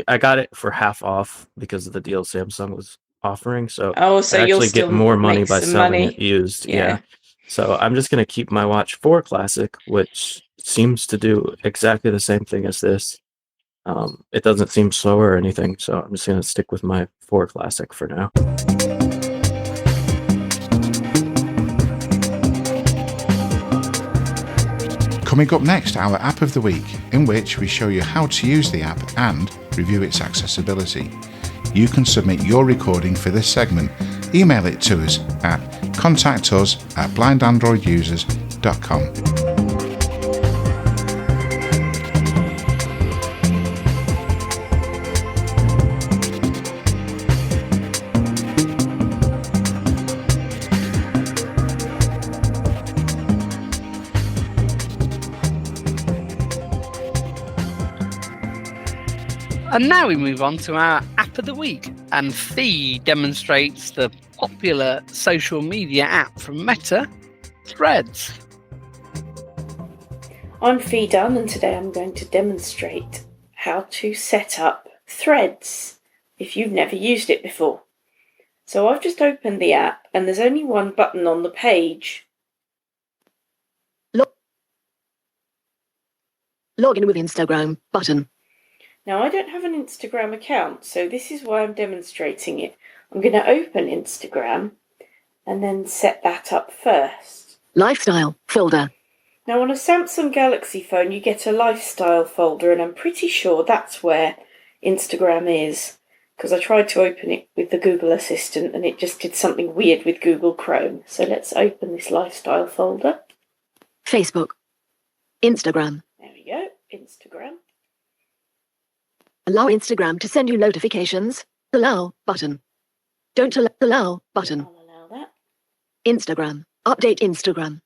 I got it for half off because of the deal Samsung was offering. So I actually get more money by selling it used. Yeah. So I'm just going to keep my Watch 4 Classic, which seems to do exactly the same thing as this. It doesn't seem slower or anything, so I'm just going to stick with my 4 Classic for now. Coming up next, our App of the Week, in which we show you how to use the app and review its accessibility. You can submit your recording for this segment. Email it to us at contactus@blindandroidusers.com. And now we move on to our App of the Week. And Fee demonstrates the popular social media app from Meta, Threads. I'm Fee Dunn, and today I'm going to demonstrate how to set up Threads if you've never used it before. So I've just opened the app, and there's only one button on the page. Login with Instagram button. Now, I don't have an Instagram account, so this is why I'm demonstrating it. I'm going to open Instagram and then set that up first. Lifestyle folder. Now, on a Samsung Galaxy phone, you get a lifestyle folder, and I'm pretty sure that's where Instagram is, because I tried to open it with the Google Assistant and it just did something weird with Google Chrome. So let's open this lifestyle folder. Facebook. Instagram. There we go, Instagram. Allow Instagram to send you notifications. Allow button. Don't allow button. I'll allow that. Instagram. Update Instagram.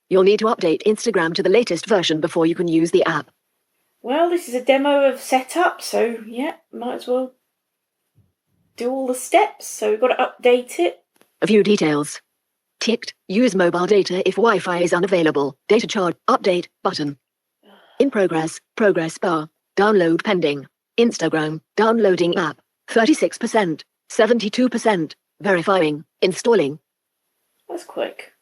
You'll need to update Instagram to the latest version before you can use the app. Well, this is a demo of setup, so yeah, might as well do all the steps. So we've got to update it. A few details. Ticked. Use mobile data if Wi-Fi is unavailable. Data charge. Update button. In progress. Progress bar. Download pending. Instagram. Downloading app. 36%. 72%. Verifying. Installing. That's quick.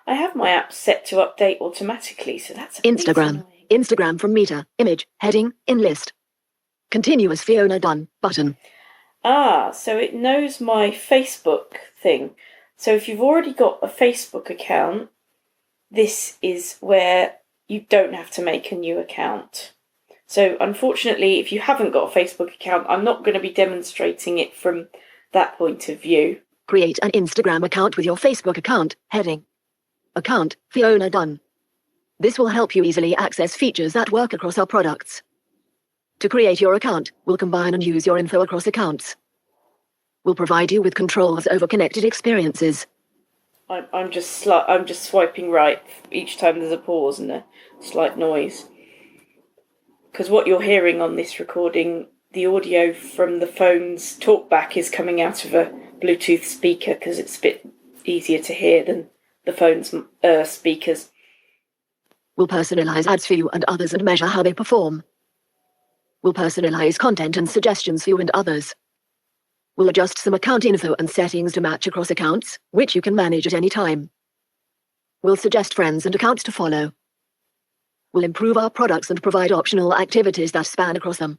I have my app set to update automatically, so that's Instagram. Instagram from Meta. Image. Heading. In list. Continuous Fiona done. Button. Ah, so it knows my Facebook thing. So if you've already got a Facebook account, this is where you don't have to make a new account. So unfortunately, if you haven't got a Facebook account, I'm not going to be demonstrating it from that point of view. Create an Instagram account with your Facebook account. Heading. Account, Fiona Dunn. This will help you easily access features that work across our products. To create your account, we'll combine and use your info across accounts. We'll provide you with controls over connected experiences. I'm just swiping right each time there's a pause and a slight noise. Because what you're hearing on this recording, the audio from the phone's talkback is coming out of a Bluetooth speaker because it's a bit easier to hear than the phone's speakers. We'll personalize ads for you and others and measure how they perform. We'll personalize content and suggestions for you and others. We'll adjust some account info and settings to match across accounts, which you can manage at any time. We'll suggest friends and accounts to follow. We'll improve our products and provide optional activities that span across them.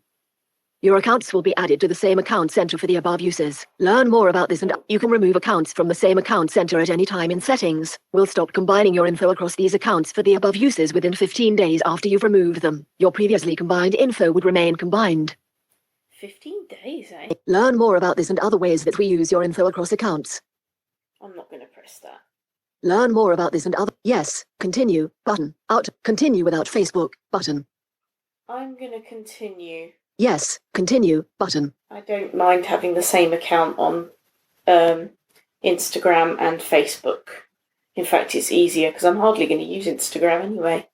Your accounts will be added to the same account center for the above uses. Learn more about this and you can remove accounts from the same account center at any time in settings. We'll stop combining your info across these accounts for the above uses within 15 days after you've removed them. Your previously combined info would remain combined. 15 days, eh? Learn more about this and other ways that we use your info across accounts. I'm not going to press that. Learn more about this and other. Yes, continue, button. Out, continue without Facebook, button. I'm going to continue. Yes, continue, button. I don't mind having the same account on Instagram and Facebook. In fact, it's easier because I'm hardly going to use Instagram anyway.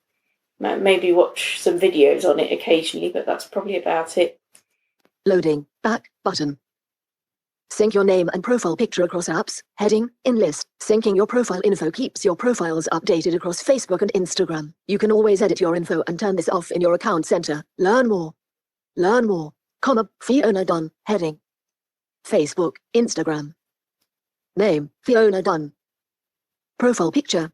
Maybe watch some videos on it occasionally, but that's probably about it. Loading, back, button. Sync your name and profile picture across apps, heading, in list. Syncing your profile info keeps your profiles updated across Facebook and Instagram. You can always edit your info and turn this off in your account center. Learn more. Learn more, Fiona Dunn, heading. Facebook, Instagram. Name, Fiona Dunn. Profile picture.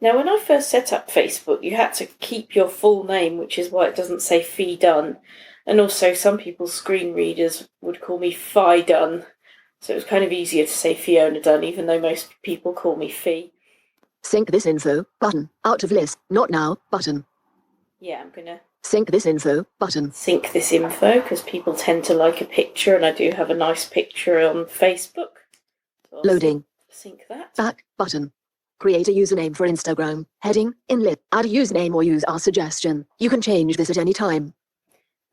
Now, when I first set up Facebook, you had to keep your full name, which is why it doesn't say Fee Dunn. And also, some people's screen readers would call me Fi Dunn. So it was kind of easier to say Fiona Dunn, even though most people call me Fee. Sync this info, button. Out of list, not now, button. Yeah, I'm going to sync this info, button. Sync this info, because people tend to like a picture, and I do have a nice picture on Facebook. So loading. Sync that. Back, button. Create a username for Instagram, heading, inlet. Add a username or use our suggestion. You can change this at any time.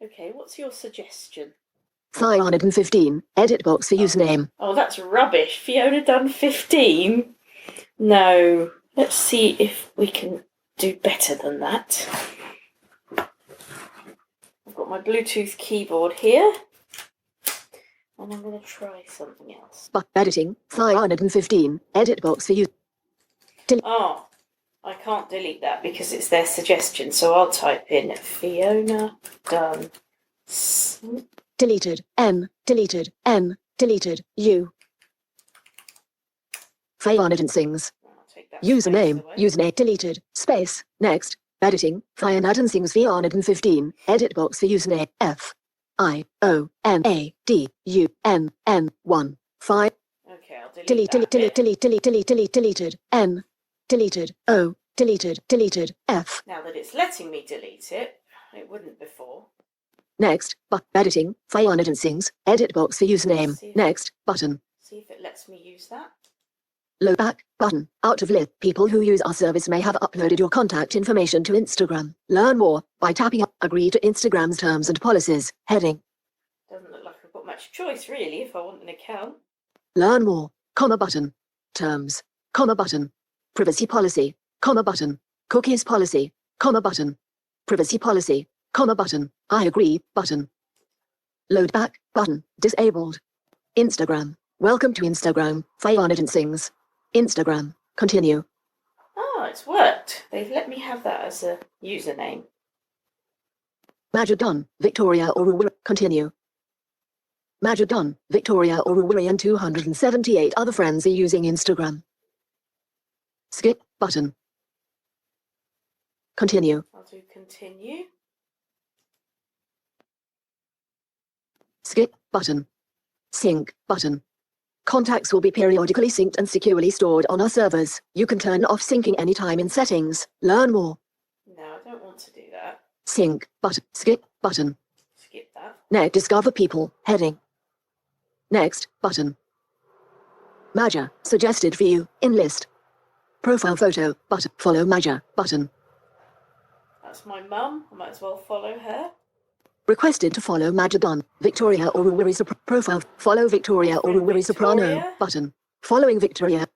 Okay, what's your suggestion? 515, edit box for username. Oh, that's rubbish. Fiona Dunn 15? No. Let's see if we can do better than that. I've got my Bluetooth keyboard here. And I'm going to try something else. But editing, 515, edit box for you. Oh, I can't delete that because it's their suggestion. So I'll type in Fiona Dunn. Deleted, N, deleted, N, deleted, U. Fiona Sings. Username, username, deleted, space, next, editing, Fiona Sings Fiona 15, edit box for username, F, I, O, N, A, D, U, N, N, 1, 5. Okay, I'll delete, deleted, N, deleted, O, deleted, F. Now that it's letting me delete it, it wouldn't before. Next, editing, Fiona Sings, edit box for username, next, button. See if it lets me use that. Low back, button, out of list. People who use our service may have uploaded your contact information to Instagram. Learn more by tapping up, agree to Instagram's terms and policies, heading. Doesn't look like I've got much choice really if I want an account. Learn more, comma button, terms, comma button, privacy policy, comma button, cookies policy, comma button, privacy policy, comma button, I agree, button. Load back, button, disabled. Instagram, welcome to Instagram, Fiona Sings. Instagram, continue. Oh, it's worked. They've let me have that as a username. Major Dunn, Victoria Orwell, continue. Major Dunn, Victoria Orwell and 278 other friends are using Instagram. Skip, button. Continue. I'll do continue. Skip, button. Sync, button. Contacts will be periodically synced and securely stored on our servers. You can turn off syncing anytime in settings. Learn more. No, I don't want to do that. Sync, button. Skip, button. Skip that. Next, discover people, heading. Next, button. Maja, suggested for you, in list. Profile photo, button, follow Maja, button. That's my mum. I might as well follow her. Requested to follow Maja Don, Victoria Oruwiri profile, follow Victoria Oruwiri Soprano, Victoria. button. Following Victoria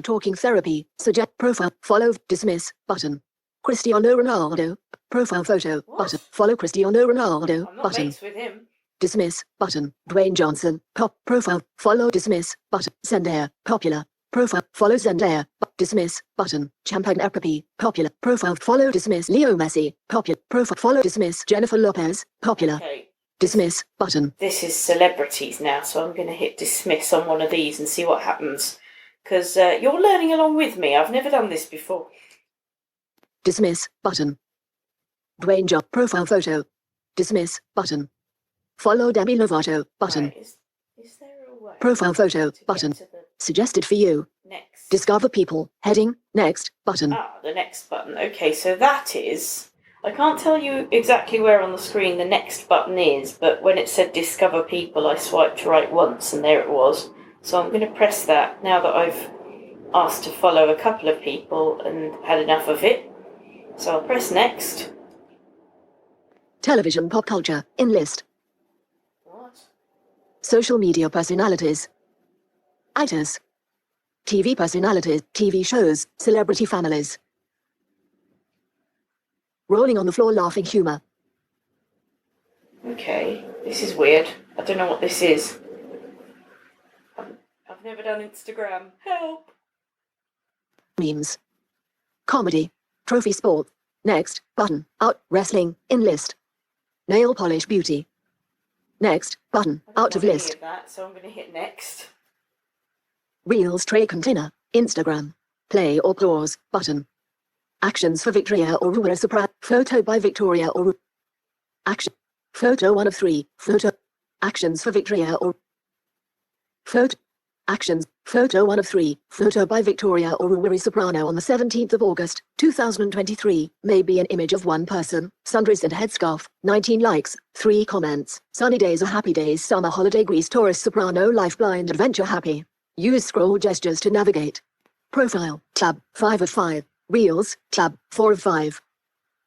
talking therapy, suggest profile, follow, dismiss, button. Cristiano Ronaldo, profile photo, button. Follow Cristiano Ronaldo, I'm not button. mates with him. Dismiss, button. Dwayne Johnson, profile, follow, dismiss, button. Zendaya, popular. Profile, follow Zendaya, dismiss, button. Champagne Apapi, popular. Profile, follow, dismiss. Leo Messi, popular. Profile, follow, dismiss. Jennifer Lopez, popular. Okay. Dismiss, button. This is celebrities now, so I'm going to hit dismiss on one of these and see what happens. Because you're learning along with me. I've never done this before. Dismiss, button. Dwayne Johnson, profile photo. Dismiss, button. Follow Demi Lovato, button. Right, is there a way Profile photo, to button. get to the Suggested for you. next? Discover people, heading, next, button. Ah, the next button. Okay, so that is... I can't tell you exactly where on the screen the next button is, but when it said discover people, I swiped right once and there it was. So I'm going to press that now that I've asked to follow a couple of people and had enough of it. So I'll press next. Television pop culture, in list. What? Social media personalities. Actors. TV personalities, TV shows, celebrity families. Rolling on the floor laughing humor. Okay, this is weird. I don't know what this is. I've never done Instagram. Help! Memes. Comedy. Trophy sport. Next, button, out, wrestling, in list. Nail polish beauty. Next, button, out of Any list. of that, so I'm going to hit next. Reels tray container, Instagram. Play or pause, button. Actions for Victoria Oruwiri Soprano, photo by Victoria Oruwiri. Action. Photo 1 of 3, photo. Actions for Victoria or photo. Actions. Photo 1 of 3, photo by Victoria Oruwiri Soprano on the 17th of August, 2023, may be an image of one person, sundries and headscarf, 19 likes, 3 comments, sunny days or happy days, summer holiday, Greece, Taurus, Soprano, life, blind, adventure, happy. Use scroll gestures to navigate. Profile, tab, 5 of 5, Reels, tab, 4 of 5.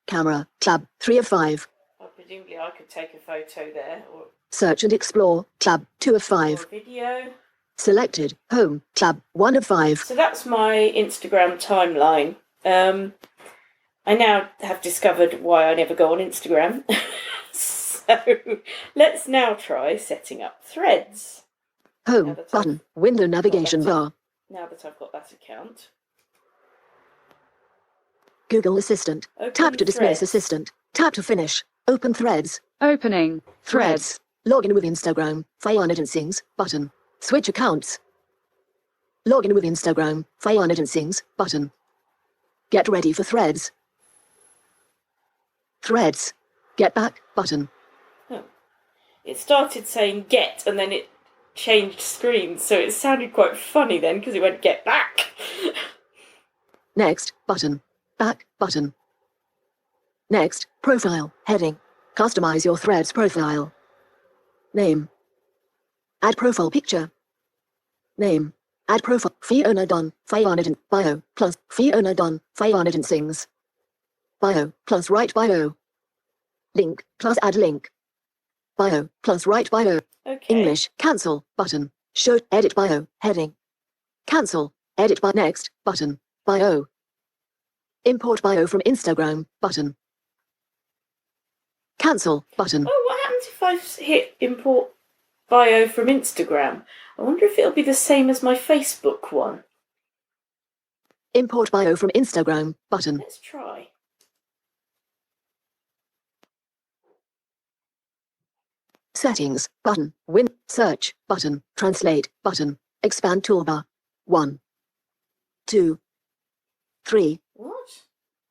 Camera, tab, 3 of 5. Presumably I could take a photo there, or Search and explore, tab, 2 of 5. video. Selected, home, tab, 1 of 5. So that's my Instagram timeline. I now have discovered why I never go on Instagram. So let's now try setting up threads. Home, button, window navigation bar. Now that I've got that account. Google Assistant. Open Tap to dismiss threads. Assistant. Tap to finish. Open threads. Opening. Threads. Login with Instagram. Fayanid and Sings. Button. Switch accounts. Login with Instagram. Fayanid and Sings. Button. Get ready for threads. Threads. Get back. Button. Oh. It started saying get and then it changed screens, so it sounded quite funny then because it went get back. Next. Button. Back. Button. Next. Profile. Heading. Customize your threads profile. Name. Add profile picture. Name. Add profile. Fiona Dunn. Fayanid and bio. Plus. Fiona Dunn. Fayanid and Sings. Bio. Plus write bio. Link. Plus add link. Bio. Plus write bio. Okay. English. Cancel. Button. Show. Edit bio. Heading. Cancel. Edit by next. Button. Bio. Import bio from Instagram. Button. Cancel. Button. Oh, what happens if I hit import bio from Instagram? I wonder if it'll be the same as my Facebook one. Import bio from Instagram. Button. Let's try. Settings. Button. Win. Search. Button. Translate. Button. Expand toolbar. 1. 2. 3. What?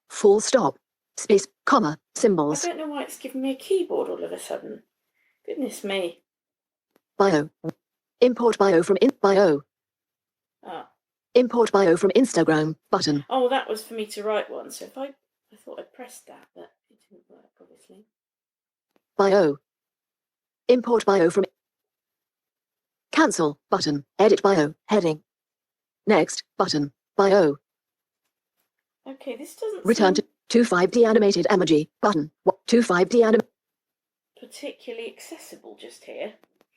Full stop. Space. Comma. I Symbols. don't know why it's giving me a keyboard all of a sudden. Goodness me. Bio. Import bio from bio. Ah. Import bio from Instagram. Button. Oh, that was for me to write one. So if I thought I pressed that, but it didn't work, obviously. Bio. Import bio from. Cancel. Button. Edit bio. Heading. Next button. Bio. Okay, this doesn't Return seem to 25D animated emoji button. What 25D anim particularly accessible just here.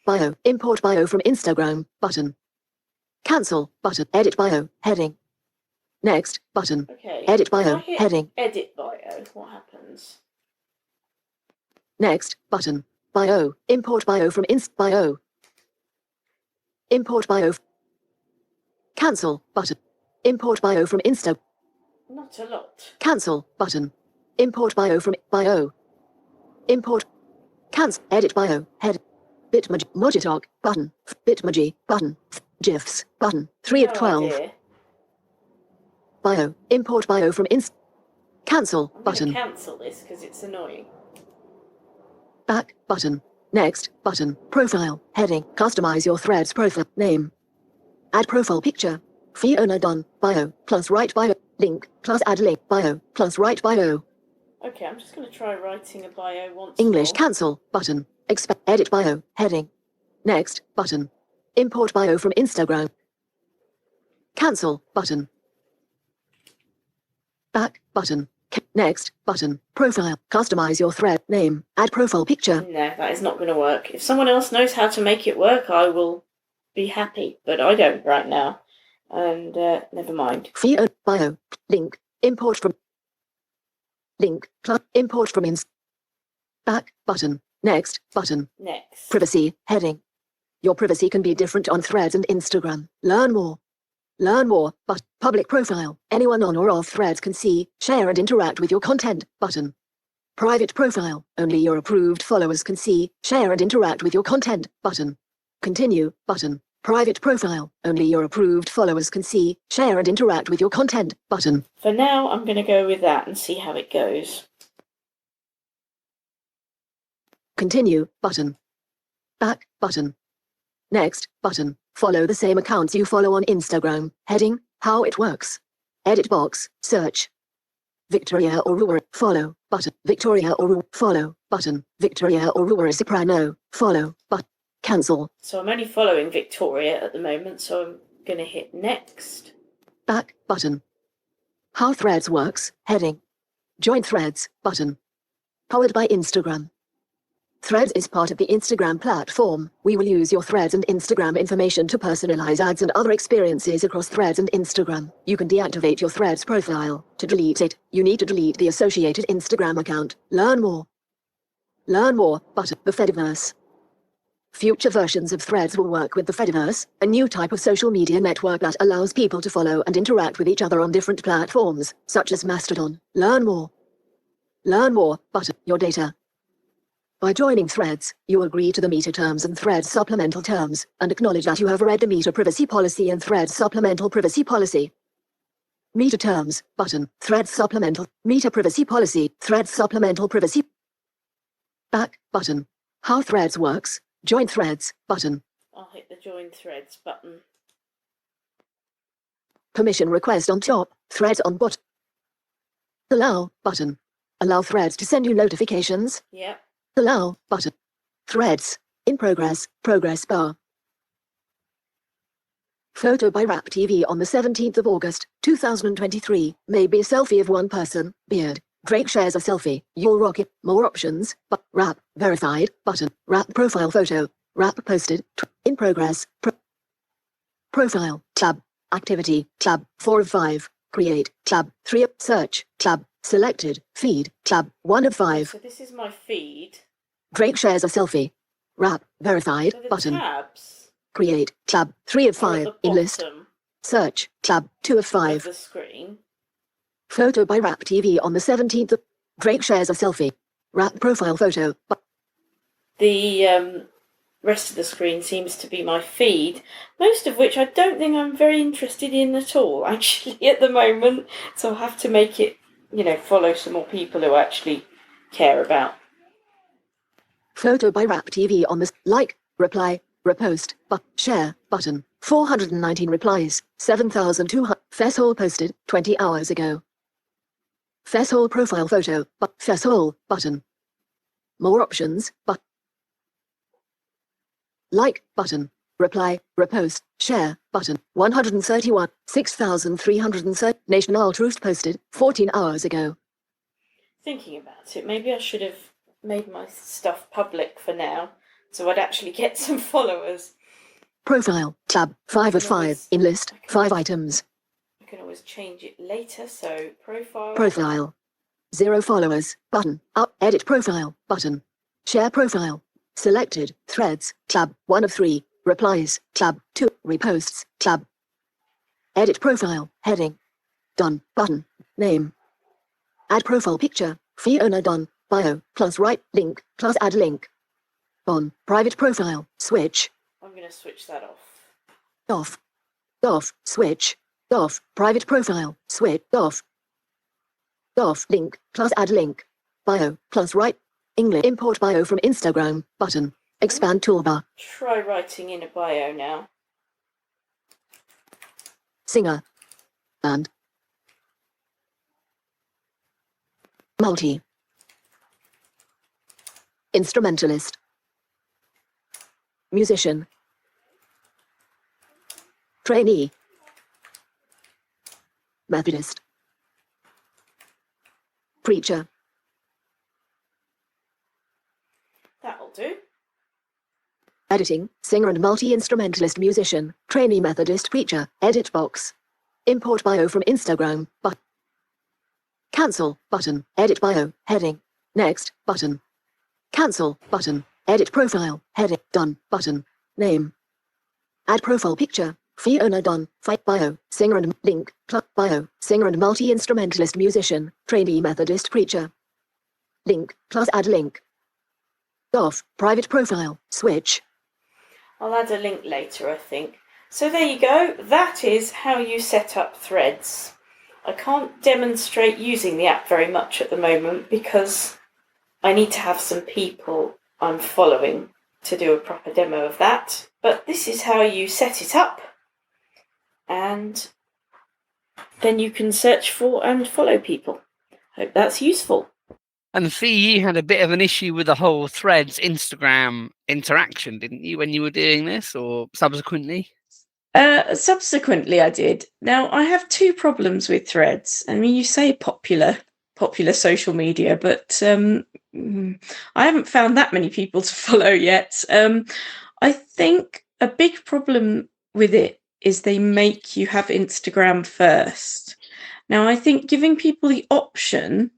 bio. Import bio from Instagram button. Cancel button. Edit bio heading. Next button. Okay. Edit if I bio hit heading. Edit bio. What happens? Next button. Bio. Import bio from bio. Import bio. Cancel button. Import bio from Insta. Not a lot. Cancel button. Import bio from bio. Import. Cancel. Edit bio. Head. Bitmoji. Mojitalk button. Bitmoji button. GIFs button. 3 of No 12. idea. Bio. Import bio from Cancel I'm button. going to cancel this because it's annoying. Back button. Next button. Profile. Heading. Customize your thread's profile. Name. Add profile picture. Fiona Dunn. Bio. Plus write bio. Link. Plus add link. Bio. Plus write bio. Okay, I'm just going to try writing a bio once English more. cancel button. Edit bio. Heading. Next button. Import bio from Instagram. Cancel button. Back button. Next button. Profile. Customize your thread. Name. Add profile picture. No, that is not going to work. If someone else knows how to make it work, I will be happy. But I don't right now. And never mind. Fiona bio. Link. Import from. Link. Import from Back button. Next button. Next. Privacy. Heading. Your privacy can be different on Threads and Instagram. Learn more. Learn more, but public profile. Anyone on or off Threads can see, share and interact with your content button. Private profile. Only your approved followers can see, share and interact with your content button. Continue button. Private profile. Only your approved followers can see, share and interact with your content button. For now, I'm going to go with that and see how it goes. Continue button. Back button. Next button. Follow the same accounts you follow on Instagram. Heading. How it works. Edit box. Search. Victoria Aurora. Follow button. Victoria Aurora. Follow button. Victoria Aurora Soprano. Follow button. Cancel. So I'm only following Victoria at the moment, so I'm going to hit next. Back button. How Threads works. Heading. Join Threads button. Powered by Instagram. Threads is part of the Instagram platform. We will use your Threads and Instagram information to personalize ads and other experiences across Threads and Instagram. You can deactivate your Threads profile. To delete it, you need to delete the associated Instagram account. Learn more. Learn more button. The Fediverse. Future versions of Threads will work with the Fediverse, a new type of social media network that allows people to follow and interact with each other on different platforms, such as Mastodon. Learn more. Learn more button. Your data. By joining Threads, you agree to the Meta terms and Threads supplemental terms, and acknowledge that you have read the Meta privacy policy and Threads supplemental privacy policy. Meta terms button. Threads supplemental. Meta privacy policy. Threads supplemental privacy. Back button. How Threads works. Join Threads button. I'll hit the Join Threads button. Permission request on top. Threads on bottom. Allow button. Allow Threads to send you notifications. Yep. Allow button. Threads. In progress. Progress bar. Photo by Rap TV on the 17th of August, 2023. Maybe a selfie of one person. Beard. Drake shares a selfie. You'll rock it. More options. But Rap. Verified. Button. Rap profile photo. Rap posted. In progress. Profile. Tab. Activity. Tab. 4 of 5. Create. Tab. 3 of search. Tab. Selected. Feed. Tab. 1 of 5. So this is my feed. Drake shares a selfie. Wrap. Verified. So the Button. tabs Create. Tab. 3 of are at 5. the In list. bottom Search. Tab. 2 of of 5. the screen. Photo by Rap TV on the 17th of... Drake shares a selfie. Rap profile photo. The rest of the screen seems to be my feed, most of which I don't think I'm very interested in at all, actually, at the moment. So I'll have to make it, follow some more people who actually care about. Photo by Rap TV on the... Like. Reply. Repost. Share. Button. 419 replies. 7,200. Fesshole posted 20 hours ago. Fesshole profile photo. Fesshole. Button. More options. Like. Button. reply, repost, share, button, 131, 6,330, Nation Altruist posted, 14 hours ago. Thinking about it, maybe I should have made my stuff public for now, so I'd actually get some followers. Profile, tab, 5 of 5, in list, 5 items. I can always change it later, so profile. Profile. 0 followers, button, up, edit profile, button. Share profile. Selected, threads, tab, 1 of 3, replies, tab, 2, reposts, tab. Edit profile, heading. Done, button, name. Add profile picture, Fiona done, bio, plus right, link, plus add link. On, private profile, switch. I'm going to switch that off. Off. Off, switch. Off, private profile, switch, off. Off, link, plus add link. Bio, plus right, English. Import bio from Instagram, button. Expand toolbar. Try writing in a bio now. Singer. And. Multi. Instrumentalist. Musician. Trainee. Methodist. Preacher. That'll do. Editing, singer and multi-instrumentalist musician, trainee Methodist preacher, edit box. Import bio from Instagram, but. Cancel, button, edit bio, heading. Next, button. Cancel, button, edit profile, heading, done, button, name. Add profile picture, Fiona Dunn, fight bio, singer and link, plus bio, singer and multi-instrumentalist musician, trainee Methodist preacher. Link, plus add link. Off, private profile, switch. I'll add a link later, I think. So there you go. That is how you set up threads. I can't demonstrate using the app very much at the moment because I need to have some people I'm following to do a proper demo of that. But this is how you set it up. And then you can search for and follow people. Hope that's useful. And Fee, you had a bit of an issue with the whole Threads Instagram interaction, didn't you, when you were doing this, or subsequently? Subsequently, I did. Now, I have two problems with Threads. I mean, you say popular social media, but I haven't found that many people to follow yet. I think a big problem with it is they make you have Instagram first. Now, I think giving people the option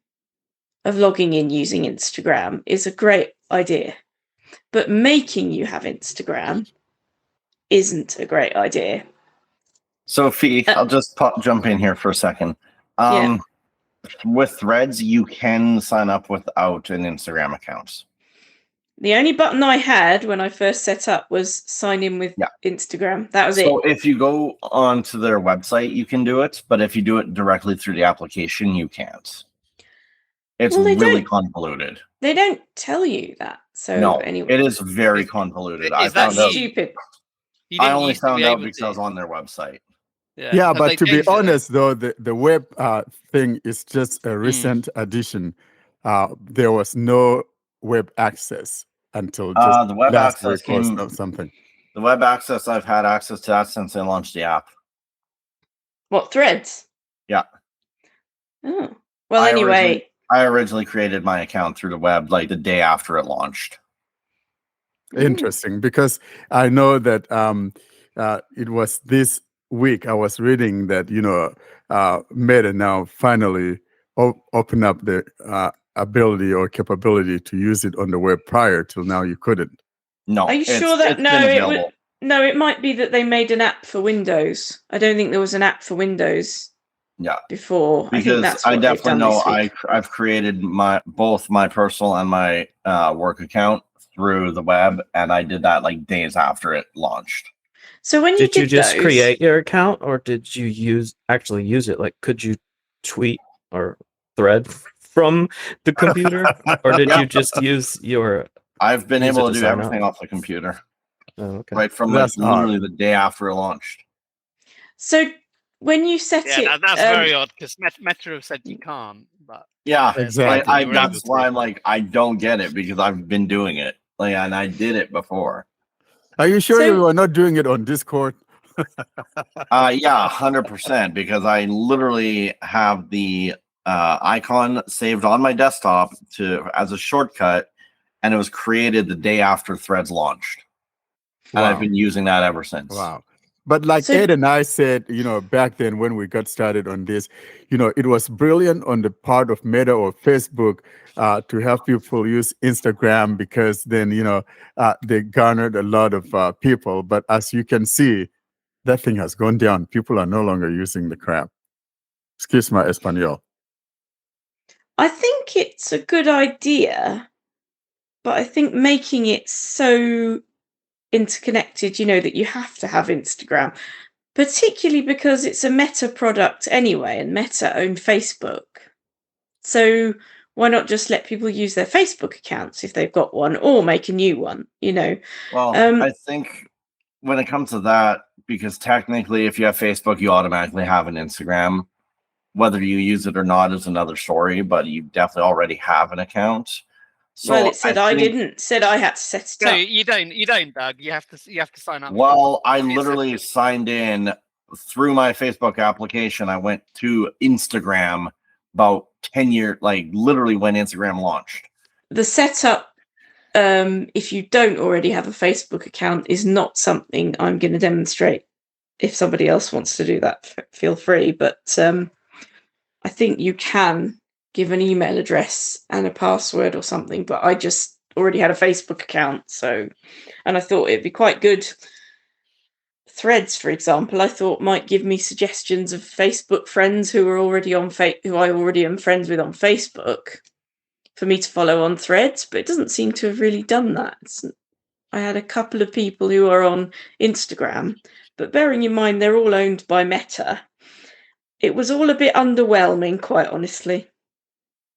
of logging in using Instagram is a great idea, but making you have Instagram isn't a great idea. So, Fee, I'll just jump in here for a second. Yeah. With Threads, you can sign up without an Instagram account. The only button I had when I first set up was sign in with Instagram. That was it. So if you go onto their website, you can do it, but if you do it directly through the application, you can't. It's really convoluted. They don't tell you that. So no, anyway, it is very convoluted. I that found out. Stupid. I only found out because I was on their website. Yeah, but to be honest, though, the web thing is just a recent addition. There was no web access until just the web last access week or came. Something. The web access, I've had access to that since they launched the app. What, Threads? Yeah. Oh. Well, anyway. I originally created my account through the web like the day after it launched. Interesting, because I know that it was this week I was reading that, Meta now finally open up the ability or capability to use it on the web. Prior till now, you couldn't. No. Are you sure that it might be that they made an app for Windows. I don't think there was an app for Windows. Yeah. Before, because I definitely know I've created both my personal and my work account through the web, and I did that like days after it launched. So when did you just create your account, or did you actually use it? Like, could you tweet or thread from the computer, or did you just use your? I've been able to do everything off the computer. Oh, okay. Right from literally the day after it launched. So when you set it, that's very odd because Meta have said you can't. But yeah, exactly. That's why I'm like, I don't get it because I've been doing it, and I did it before. Are you sure So- you are not doing it on Discord? Yeah, 100%, because I literally have the icon saved on my desktop as a shortcut, and it was created the day after Threads launched. And I've been using that ever since. Wow. But like So- Ed and I said, back then when we got started on this, it was brilliant on the part of Meta or Facebook to have people use Instagram, because then, they garnered a lot of people. But as you can see, that thing has gone down. People are no longer using the crap. Excuse my Espanol. I think it's a good idea, but I think making it so interconnected, that you have to have Instagram, particularly because it's a Meta product anyway, and Meta own Facebook. So why not just let people use their Facebook accounts if they've got one, or make a new one, Well, I think when it comes to that, because technically if you have Facebook, you automatically have an Instagram. Whether you use it or not is another story, but you definitely already have an account. So well, it said I think- didn't. Said I had to set it No, up. you don't, Doug. You have to sign up. Well, I literally signed in through my Facebook application. I went to Instagram about 10 years, like literally when Instagram launched. The setup, if you don't already have a Facebook account, is not something I'm going to demonstrate. If somebody else wants to do that, feel free. But I think you can give an email address and a password or something. But I just already had a Facebook account, and I thought it'd be quite good. Threads, for example, I thought might give me suggestions of Facebook friends who are already on who I already am friends with on Facebook, for me to follow on Threads, but it doesn't seem to have really done that. I had a couple of people who are on Instagram, but bearing in mind they're all owned by Meta, it was all a bit underwhelming, quite honestly.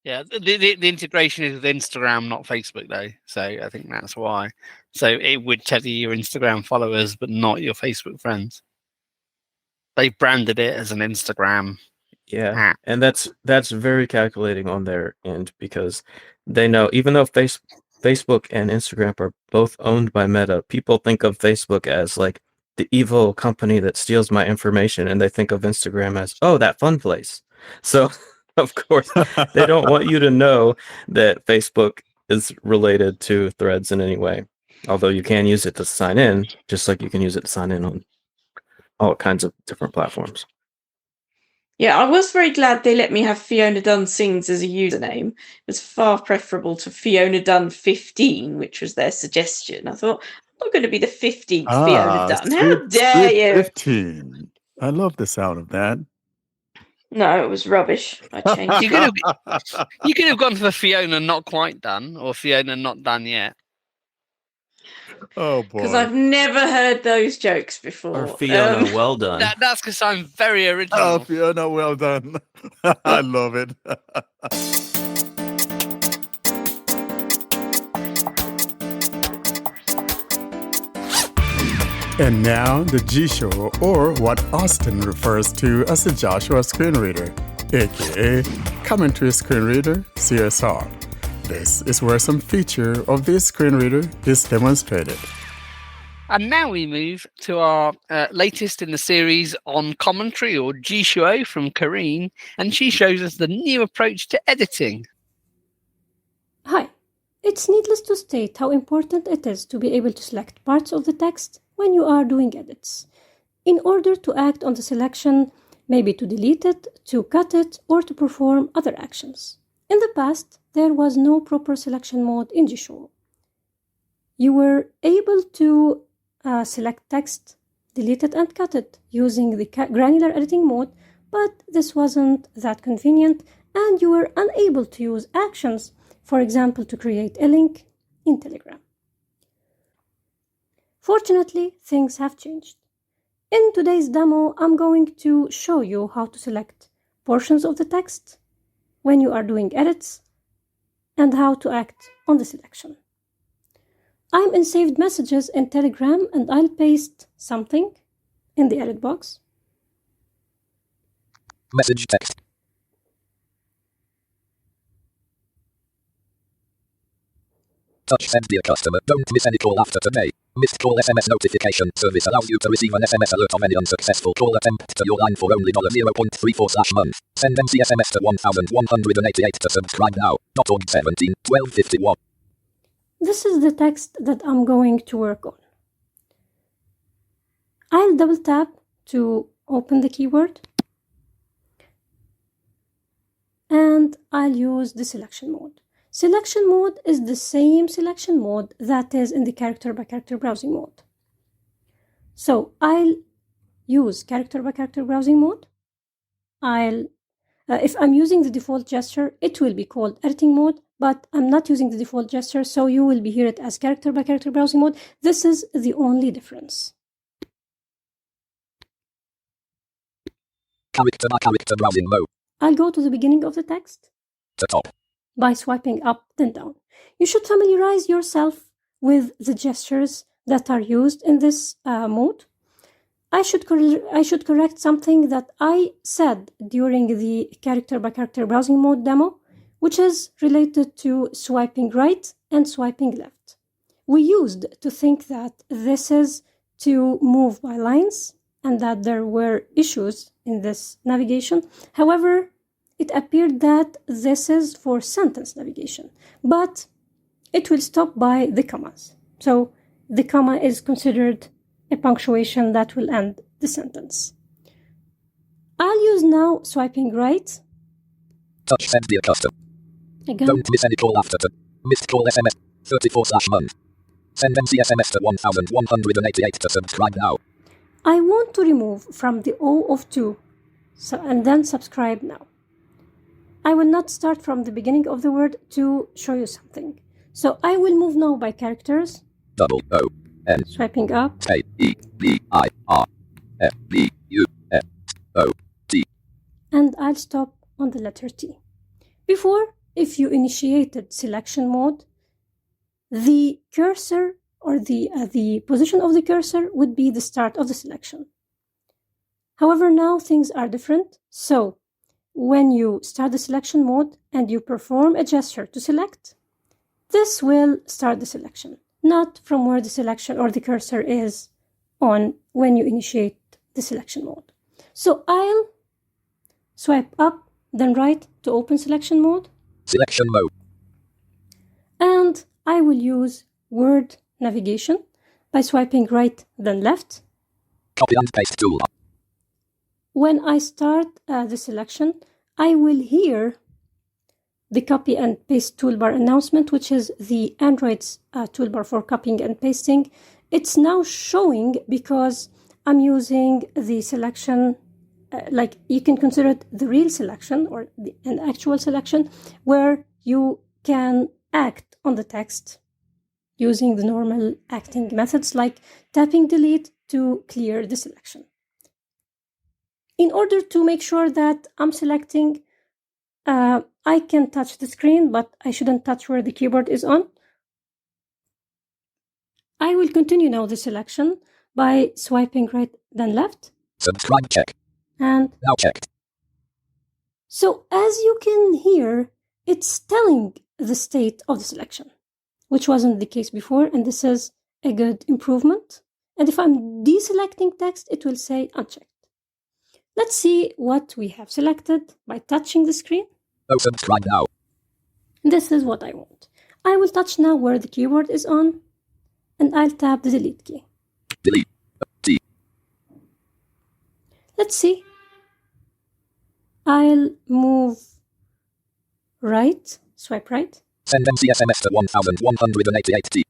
Yeah, the integration is with Instagram, not Facebook, though. So I think that's why. So it would tell you your Instagram followers, but not your Facebook friends. They branded it as an Instagram. Yeah, and that's very calculating on their end, because they know, even though Facebook and Instagram are both owned by Meta, people think of Facebook as like the evil company that steals my information, and they think of Instagram as, oh, that fun place. So of course they don't want you to know that Facebook is related to Threads in any way. Although you can use it to sign in, just like you can use it to sign in on all kinds of different platforms. Yeah, I was very glad they let me have Fiona Dunn Sings as a username. It was far preferable to Fiona Dunn 15, which was their suggestion. I thought, I'm not going to be the 15th Fiona Dunn. How dare you? 15. I love the sound of that. No, it was rubbish. I changed You could have gone for Fiona Not Quite Done, or Fiona Not Done Yet. Oh, boy. Because I've never heard those jokes before. Or Fiona Well Done. That's because I'm very original. Oh, Fiona, well done. I love it. And now the Jieshuo, or what Austin refers to as the Joshua screen reader, aka commentary screen reader, CSR. This is where some feature of this screen reader is demonstrated. And now we move to our latest in the series on commentary, or Jieshuo, from Kareen, and she shows us the new approach to editing. Hi. It's needless to state how important it is to be able to select parts of the text when you are doing edits, in order to act on the selection, maybe to delete it, to cut it, or to perform other actions. In the past, there was no proper selection mode in Jieshuo. You were able to select text, delete it and cut it using the granular editing mode, but this wasn't that convenient, and you were unable to use actions, for example, to create a link in Telegram. Fortunately, things have changed. In today's demo, I'm going to show you how to select portions of the text when you are doing edits and how to act on the selection. I'm in saved messages in Telegram, and I'll paste something in the edit box. Message text. Touch send dear customer. Don't miss any call after today. Missed call SMS notification service allows you to receive an SMS alert of any unsuccessful call attempt to your line for only $0.34/month. Send MC SMS to 1188 to subscribe now. .org 17 1251. This is the text that I'm going to work on. I'll double tap to open the keyword, and I'll use the selection mode. Selection mode is the same selection mode that is in the character-by-character browsing mode. So I'll use character-by-character browsing mode. If I'm using the default gesture, it will be called editing mode, but I'm not using the default gesture, so you will be hear it as character-by-character browsing mode. This is the only difference. Character browsing mode. I'll go to the beginning of the text. To top. By swiping up then down. You should familiarize yourself with the gestures that are used in this mode. I should correct something that I said during the character-by-character browsing mode demo, which is related to swiping right and swiping left. We used to think that this is to move by lines and that there were issues in this navigation. However, it appeared that this is for sentence navigation, but it will stop by the commas. So the comma is considered a punctuation that will end the sentence. I'll use now swiping right. Touch send dear customer. Again. Don't miss any call after missed call SMS 34/month. Send MC SMS to 1188 to subscribe now. I want to remove from the O of 2 and then subscribe now. I will not start from the beginning of the word to show you something. So I will move now by characters. Double O N. Swiping up. A E B I R F B U F O T. And I'll stop on the letter T. Before, if you initiated selection mode, the cursor or the position of the cursor would be the start of the selection. However, now things are different. So when you start the selection mode and you perform a gesture to select, this will start the selection, not from where the selection or the cursor is on when you initiate the selection mode. So I'll swipe up, then right to open selection mode. Selection mode. And I will use word navigation by swiping right, then left. Copy and paste tool. When I start the selection, I will hear the copy and paste toolbar announcement, which is the Android's toolbar for copying and pasting. It's now showing because I'm using the selection, like you can consider it the real selection or an actual selection, where you can act on the text using the normal acting methods like tapping delete to clear the selection. In order to make sure that I'm selecting, I can touch the screen, but I shouldn't touch where the keyboard is on. I will continue now the selection by swiping right, then left. Subscribe check. And now checked. So as you can hear, it's telling the state of the selection, which wasn't the case before, and this is a good improvement. And if I'm deselecting text, it will say unchecked. Let's see what we have selected by touching the screen. Oh, subscribe now. This is what I want. I will touch now where the keyboard is on, and I'll tap the delete key. Delete. D. Let's see. I'll move right, swipe right. Send MC SMS to 1188T.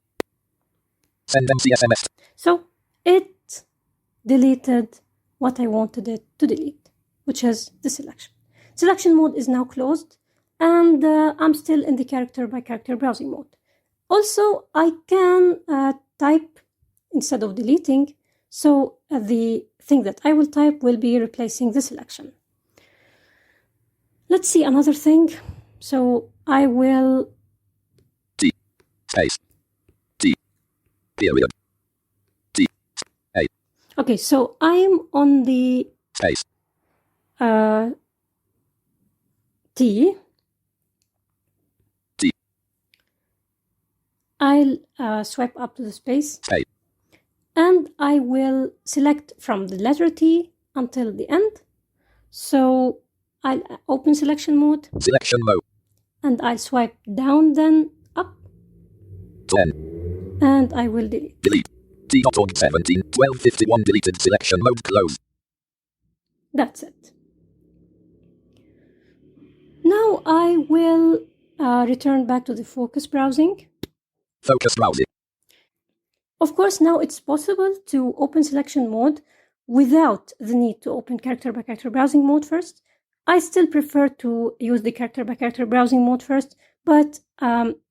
Send MC SMS. So it deleted what I wanted it to delete, which is the selection. Selection mode is now closed, and I'm still in the character-by-character browsing mode. Also, I can type instead of deleting, so the thing that I will type will be replacing the selection. Let's see another thing. So I will... T, space, T, period, T, A. Okay, so I'm on the... Space. T. T. I will swipe up to the space. And I will select from the letter T until the end. So I'll open selection mode. Selection mode. And I'll swipe down, then up. 10. And I will delete. Delete. T.org 17, 1251 deleted. Selection mode closed. That's it. Now I will return back to the focus browsing. Focus browsing. Of course, now it's possible to open selection mode without the need to open character by character browsing mode first. I still prefer to use the character by character browsing mode first, but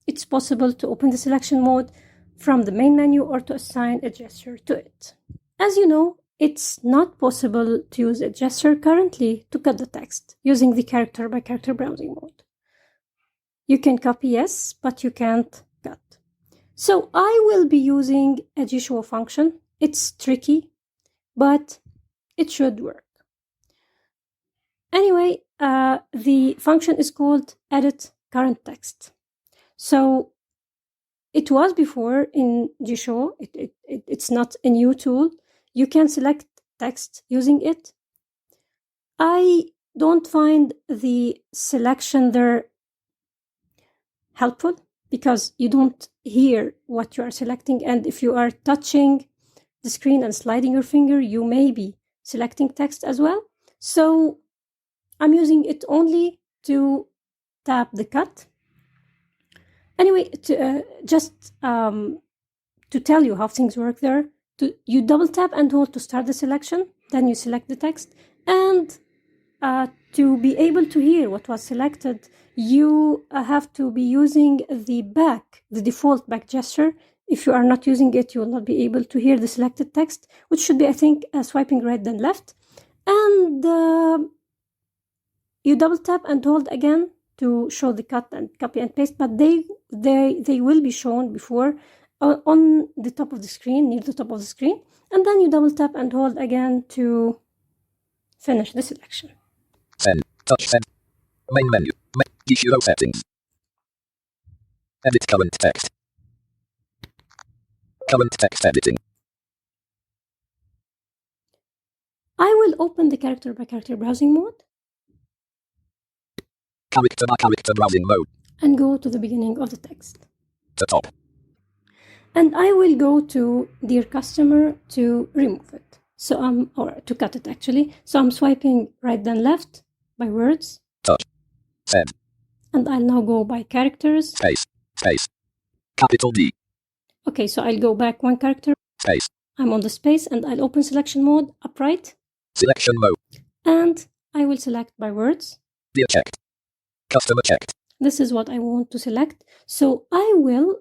it's possible to open the selection mode from the main menu or to assign a gesture to it. As you know, it's not possible to use a gesture currently to cut the text using the character by character browsing mode. You can copy, yes, but you can't cut. So I will be using a Jieshuo function. It's tricky, but it should work. Anyway, the function is called edit current text. So it was before in Jieshuo. It's not a new tool. You can select text using it. I don't find the selection there helpful because you don't hear what you are selecting, and if you are touching the screen and sliding your finger, you may be selecting text as well. So I'm using it only to tap the cut. Anyway, just to tell you how things work there, you double tap and hold to start the selection, then you select the text, and to be able to hear what was selected, you have to be using the default back gesture. If you are not using it, you will not be able to hear the selected text, which should be, I think, swiping right then left. And you double tap and hold again to show the cut and copy and paste, but they will be shown before on the top of the screen, near the top of the screen, and then you double tap and hold again to finish the selection. Send. Touch send. Main menu. Jieshuo settings. Edit current text. Current text editing. I will open the character by character browsing mode. Character by character browsing mode. And go to the beginning of the text. To top. And I will go to Dear Customer to remove it. So or to cut it actually. So I'm swiping right then left by words. Touch. Send. And I'll now go by characters. Space. Space. Capital D. Okay, so I'll go back one character. Space. I'm on the space and I'll open selection mode upright. Selection mode. And I will select by words. Dear checked. Customer checked. This is what I want to select. So I will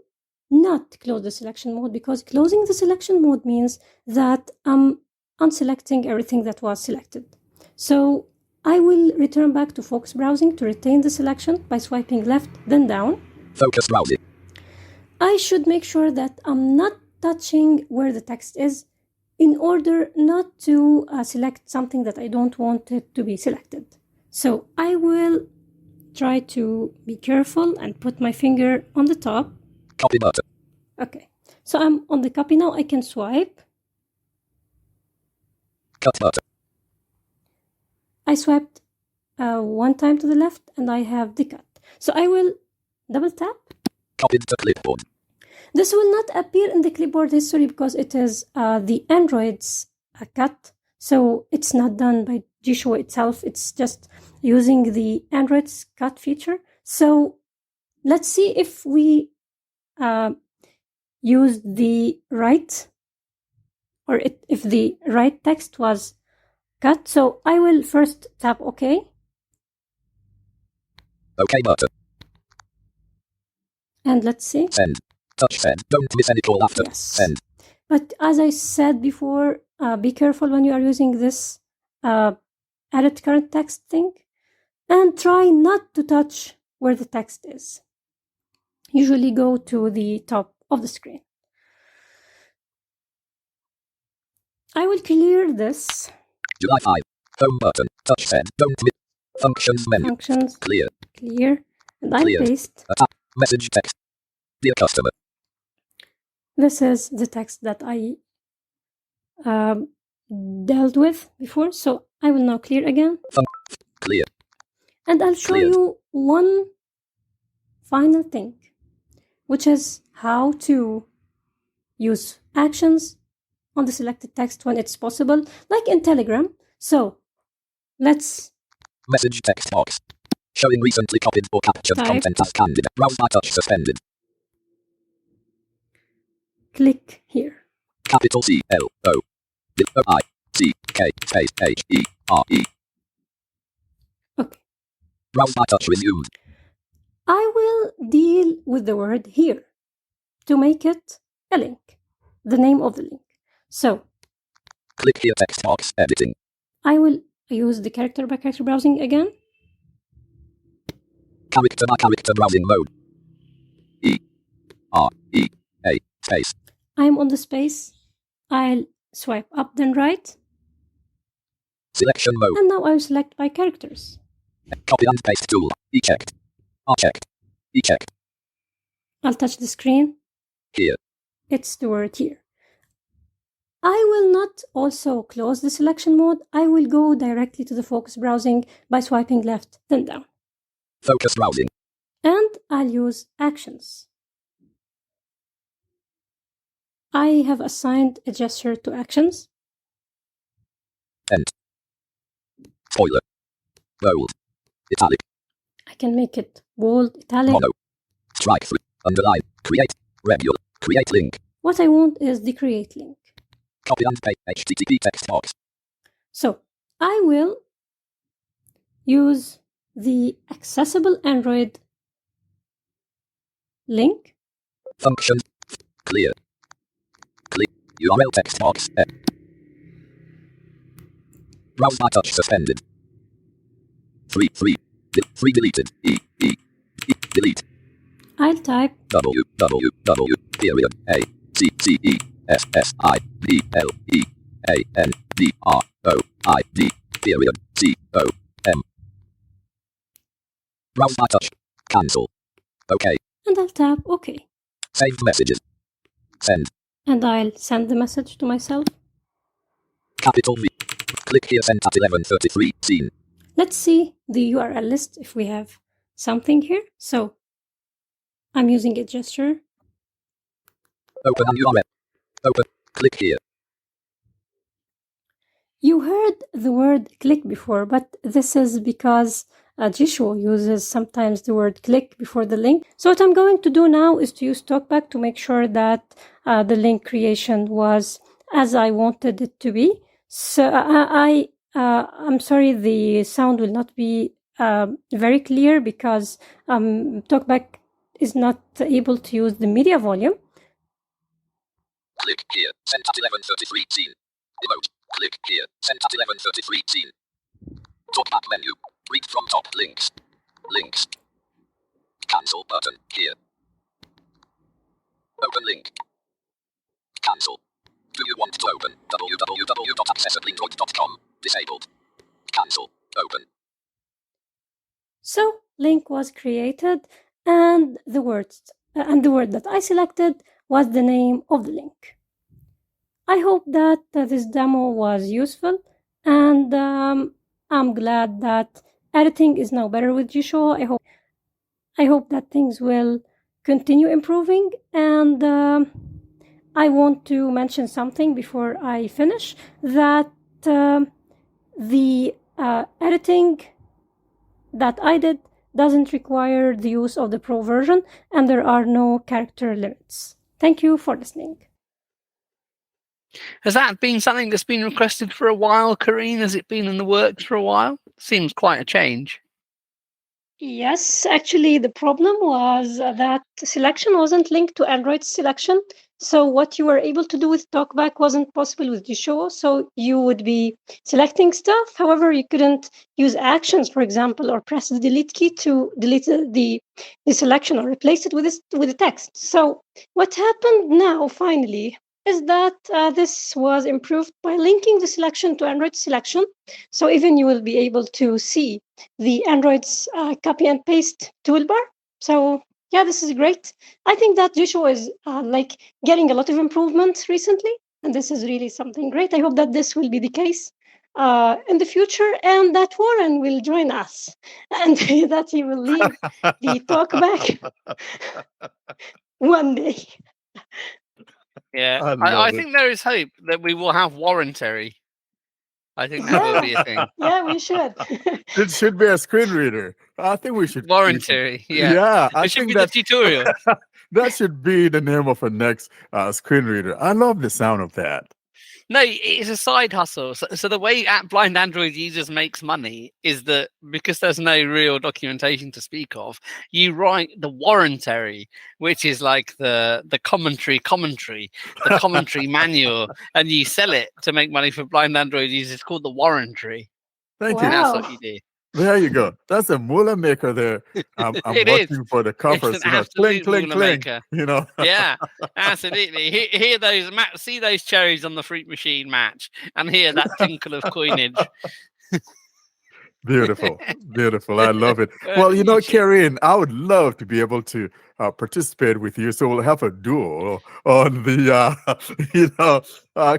not close the selection mode because closing the selection mode means that I'm unselecting everything that was selected. So I will return back to focus browsing to retain the selection by swiping left, then down. Focus browsing. I should make sure that I'm not touching where the text is in order not to select something that I don't want it to be selected. So I will try to be careful and put my finger on the top. Copy button. Okay, so I'm on the copy now. I can swipe. Cut button. I swiped one time to the left and I have the cut. So I will double tap. Copied to clipboard. This will not appear in the clipboard history because it is the Android's cut. So it's not done by Jieshuo itself. It's just using the Android's cut feature. So let's see if we use the right, or if the right text was cut. So I will first tap OK. OK button. And let's see. Send. Touch send. Don't miss any call after. Yes. Send. But as I said before, be careful when you are using this edit current text thing, and try not to touch where the text is. Usually go to the top of the screen. I will clear this. July 5. Home button. Touch send. Don't miss. Functions menu. Functions. Clear. Clear. And I Clear. paste. Message text. Dear customer. This is the text that I dealt with before, so I will now clear again. Clear. And I'll show Cleared. you one final thing, which is how to use actions on the selected text when it's possible, like in Telegram. So let's Message text box. Showing recently copied or captured Type. content as candidate. Browse by touch suspended. click here. Capital C L O O I C K space H E R E. Okay. Browse by touch resumed. I will deal with the word here to make it a link, the name of the link. So Click here text box editing. I will use the character by character browsing again. Character by character browsing mode. E R E A space. I'm on the space. I'll swipe up then right. Selection mode. And now I'll select by characters. Copy and paste tool. E checked. R checked. E checked. I'll touch the screen. Here. It's the word here. I will not also close the selection mode. I will go directly to the focus browsing by swiping left then down. Focus browsing. And I'll use actions. I have assigned a gesture to actions. End. Spoiler. Bold. Italic. I can make it bold, italic. Mono. Strike through. Underline. Create. Regular. Create link. What I want is the create link. Copy and paste HTTP text box. So I will use the accessible Android link. Function. Clear. Clear. URL text box. Browse by touch suspended. 3 deleted. E delete. I'll type www period A C C E S S I D L E A N D R O I D period C O M. Browse by touch. Cancel. OK. and I'll tap OK. Saved messages. Send. And I'll send the message to myself. Capital V. Click here sent at 11:33 scene. Let's see the URL list if we have something here. So I'm using a gesture. Open an URL. Open. Click here. You heard the word click before, but this is because Jieshuo uses sometimes the word click before the link. So what I'm going to do now is to use TalkBack to make sure that the link creation was as I wanted it to be. So I'm sorry, the sound will not be very clear because TalkBack is not able to use the media volume. Click here. Sent at 11:33 scene. Emote. Click here. Sent at 11:33 scene. TalkBack menu. Read from top. Links. Links. Cancel button. Here. Open link. Cancel. Do you want to open? www.accessibleandroid.com. Disabled. Cancel. Open. So link was created, and the word that I selected was the name of the link. I hope that this demo was useful, and I'm glad that editing is now better with Jieshuo. I hope that things will continue improving, and I want to mention something before I finish, that the editing that I did doesn't require the use of the Pro version, and there are no character limits. Thank you for listening. Has that been something that's been requested for a while, Kareen? Has it been in the works for a while? Seems quite a change. Yes, actually, the problem was that selection wasn't linked to Android selection. So what you were able to do with TalkBack wasn't possible with Jieshuo. So you would be selecting stuff. However, you couldn't use actions, for example, or press the delete key to delete the selection or replace it with the text. So what happened now, finally, is that this was improved by linking the selection to Android selection. So even you will be able to see the Android's copy and paste toolbar. So Yeah, this is great. I think that Jieshuo is like getting a lot of improvement recently, and this is really something great. I hope that this will be the case in the future, and that Warren will join us, and that he will leave the talk back one day. Yeah, I I love it. think there is hope that we will have warrantary. I think that will be a thing. Yeah, we should. It should be a screen reader. I think we should. Warrantary, yeah. Yeah, I It should think be that the tutorial. that should be the name of a next screen reader. I love the sound of that. No, it's a side hustle. So the way blind Android users makes money is that because there's no real documentation to speak of, you write the warrantary, which is like the commentary, the commentary manual, and you sell it to make money for blind Android users. It's called the warrantary. Thank And you. that's what you do. There you go. That's a moolah maker there. I'm It is. watching for the covers. It's an Cling, absolute cling, moolah cling. maker. Yeah, absolutely. Hear those, see those cherries on the fruit machine match, and hear that tinkle of coinage. Beautiful. I love it. Well, Kareen, I would love to be able to participate with you. So we'll have a duel on the,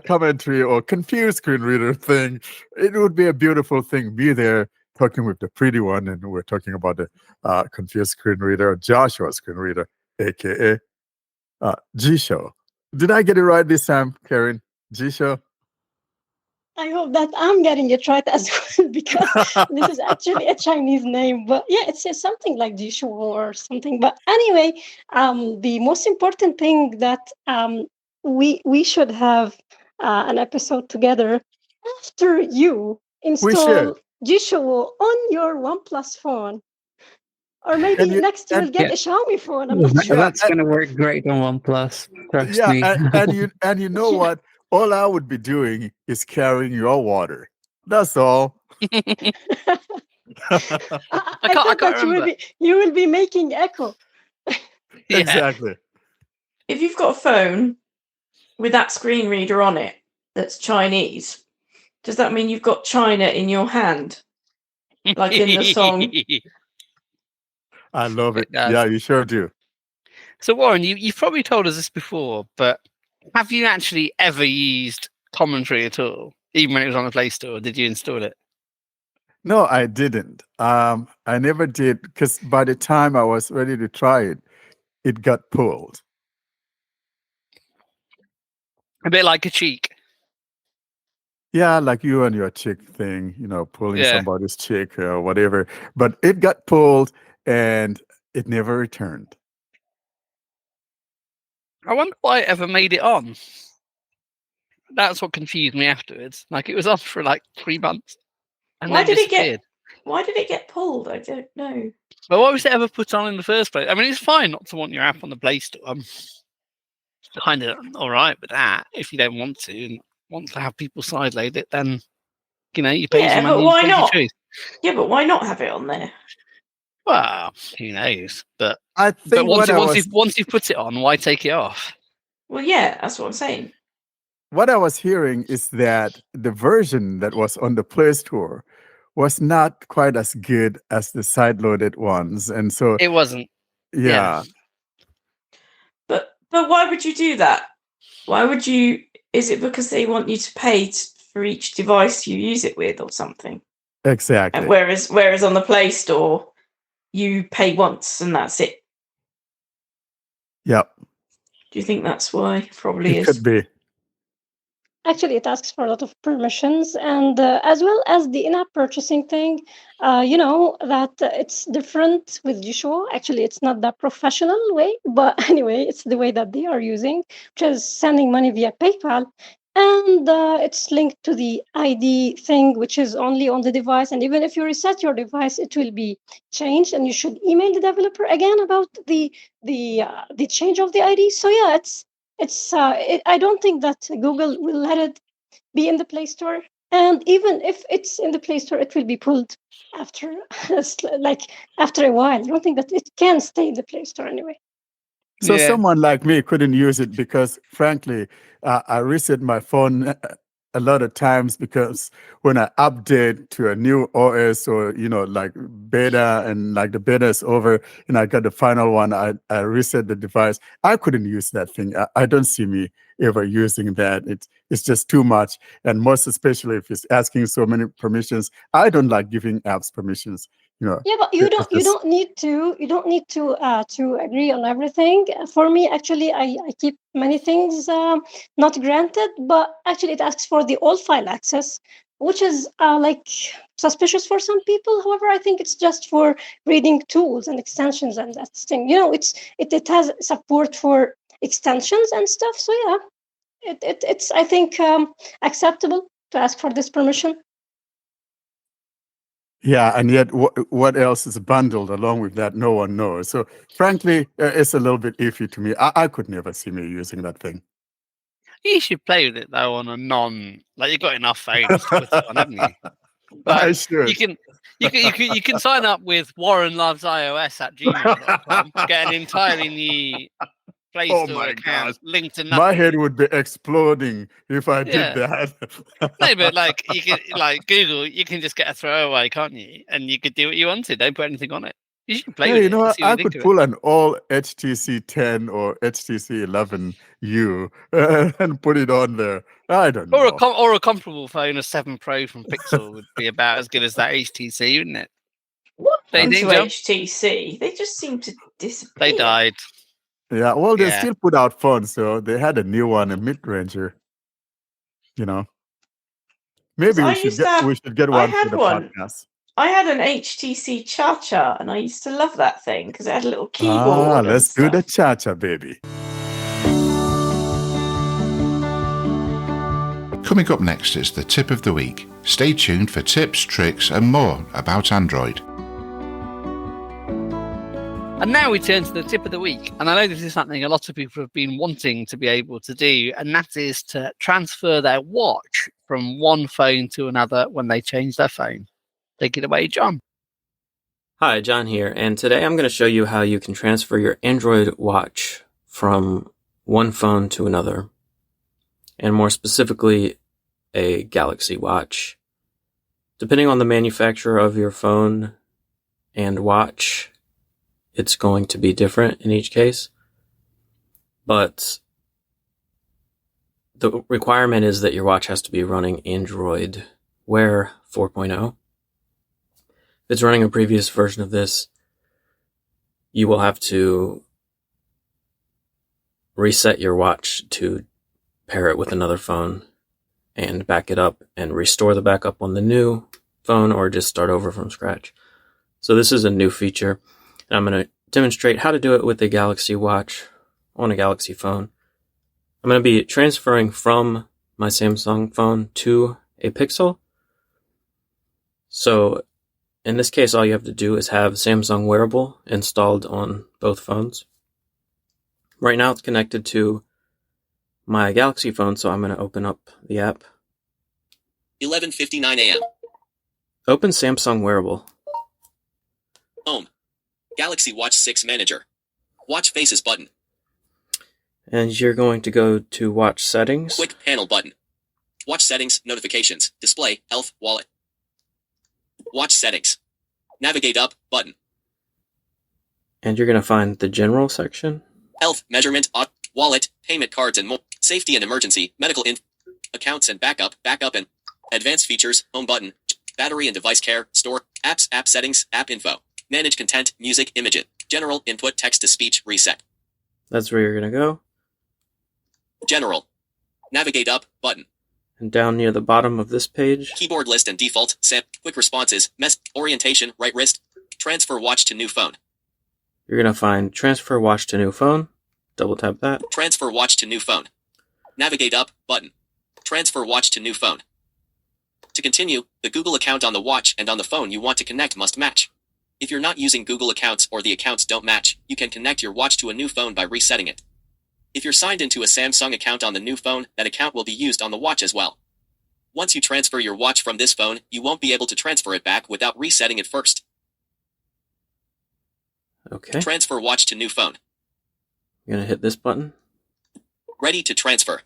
commentary or confused screen reader thing. It would be a beautiful thing. Be there talking with the pretty one, and we're talking about the confused screen reader, Jieshuo screen reader, aka Jieshuo. Did I get it right this time, Kareen? Jieshuo? I hope that I'm getting it right as well, because this is actually a Chinese name. But yeah, it says something like Jieshuo or something. But anyway, the most important thing that we should have an episode together after you install Jieshuo on your OnePlus phone. Or maybe next you will get a Xiaomi phone. I'm not sure. That's going to work great on OnePlus. Trust me. and you know what? All I would be doing is carrying your water. That's all. I thought that you will be making echo. Exactly. If you've got a phone with that screen reader on it that's Chinese, does that mean you've got China in your hand? Like in the song? I love it. Yeah, you sure do. So Warren, you've probably told us this before, but have you actually ever used commentary at all, even when it was on the Play Store? Did you install it? No, I didn't. I never did, because by the time I was ready to try it, it got pulled. A bit like a cheek. Yeah, like you and your chick thing, pulling somebody's chick or whatever. But it got pulled and it never returned. I wonder why it ever made it on. That's what confused me afterwards. Like, it was off for like 3 months. And Why then did it get pulled? I don't know. But why was it ever put on in the first place? I mean, it's fine not to want your app on the Play Store. I'm kind of all right with that. If you don't want to and want to have people sideload it, then you pay some money. But why not? Yeah, but why not have it on there? Well, who knows? But I think once you've put it on, why take it off? Well, yeah, that's what I'm saying. What I was hearing is that the version that was on the Play Store was not quite as good as the side-loaded ones, and so it wasn't. Yeah. But why would you do that? Why would you? Is it because they want you to pay for each device you use it with, or something? Exactly. And whereas on the Play Store, you pay once and that's it. Yep. Do you think that's why? Probably it could be. Actually, it asks for a lot of permissions, and as well as the in-app purchasing thing, that it's different with Jieshuo. Actually, it's not that professional way, but anyway, it's the way that they are using, which is sending money via PayPal. And it's linked to the ID thing, which is only on the device. And even if you reset your device, it will be changed, and you should email the developer again about the change of the ID. So yeah, I don't think that Google will let it be in the Play Store. And even if it's in the Play Store, it will be pulled after a while. I don't think that it can stay in the Play Store anyway. So someone like me couldn't use it because, frankly, I reset my phone a lot of times because when I update to a new OS or, like beta and like the beta is over and I got the final one, I reset the device. I couldn't use that thing. I don't see me ever using that. It's just too much. And most especially if it's asking so many permissions, I don't like giving apps permissions. Yeah, but you don't need to to agree on everything. For me, actually, I keep many things not granted, but actually it asks for the all file access, which is like suspicious for some people. However, I think it's just for reading tools and extensions and that thing. It has support for extensions and stuff. So yeah, it's I think acceptable to ask for this permission. Yeah, and yet what else is bundled along with that, no one knows. So frankly, it's a little bit iffy to me. I could never see me using that thing. You should play with it though on a like you've got enough phones to put it on, haven't you? Like, I should. You can sign up with warrenlovesios@gmail.com, get an entirely new Play Store account linked to nothing. My head would be exploding if I did that. No, but like you can, like Google, you can just get a throwaway, can't you? And you could do what you wanted. Don't put anything on it. You should play with it. What? See what I you think could of pull an all HTC 10 or HTC 11U and put it on there. I don't know. Or a comparable phone, a 7 Pro from Pixel, would be about as good as that HTC, wouldn't it? What happened to Jump? HTC? They just seem to disappear. They died. Yeah, well, they still put out phones, so they had a new one, a mid-ranger. Maybe we should get one for the podcast. I had an HTC Cha-Cha, and I used to love that thing because it had a little keyboard. Let's do the Cha-Cha, baby. Coming up next is the tip of the week. Stay tuned for tips, tricks, and more about Android. And now we turn to the tip of the week. And I know this is something a lot of people have been wanting to be able to do, and that is to transfer their watch from one phone to another when they change their phone. Take it away, John. Hi, John here, and today I'm going to show you how you can transfer your Android watch from one phone to another, and more specifically, a Galaxy watch. Depending on the manufacturer of your phone and watch, it's going to be different in each case, but the requirement is that your watch has to be running Android Wear 4.0. If it's running a previous version of this, you will have to reset your watch to pair it with another phone and back it up and restore the backup on the new phone or just start over from scratch. So this is a new feature. And I'm going to demonstrate how to do it with a Galaxy watch on a Galaxy phone. I'm going to be transferring from my Samsung phone to a Pixel. So in this case, all you have to do is have Samsung Wearable installed on both phones. Right now it's connected to my Galaxy phone, so I'm going to open up the app. 11:59 a.m. Open Samsung Wearable. Home. Galaxy Watch 6 Manager. Watch Faces button. And you're going to go to Watch Settings. Quick Panel button. Watch Settings, Notifications, Display, Health, Wallet. Watch Settings. Navigate up button. And you're going to find the General section. Health, Measurement, Wallet, Payment Cards and more. Safety and Emergency, Medical Accounts and Backup and Advanced Features, Home button. Battery and Device Care, Store, Apps, App Settings, App Info. Manage Content, Music, Images. General, Input, Text-to-Speech, Reset. That's where you're going to go. General. Navigate up button. And down near the bottom of this page. Keyboard list and default, quick responses, orientation, right wrist. Transfer watch to new phone. You're going to find Transfer Watch to New Phone. Double tap that. Transfer watch to new phone. Navigate up button. Transfer watch to new phone. To continue, the Google account on the watch and on the phone you want to connect must match. If you're not using Google accounts or the accounts don't match, you can connect your watch to a new phone by resetting it. If you're signed into a Samsung account on the new phone, that account will be used on the watch as well. Once you transfer your watch from this phone, you won't be able to transfer it back without resetting it first. Okay. Transfer watch to new phone. You're going to hit this button. Ready to transfer.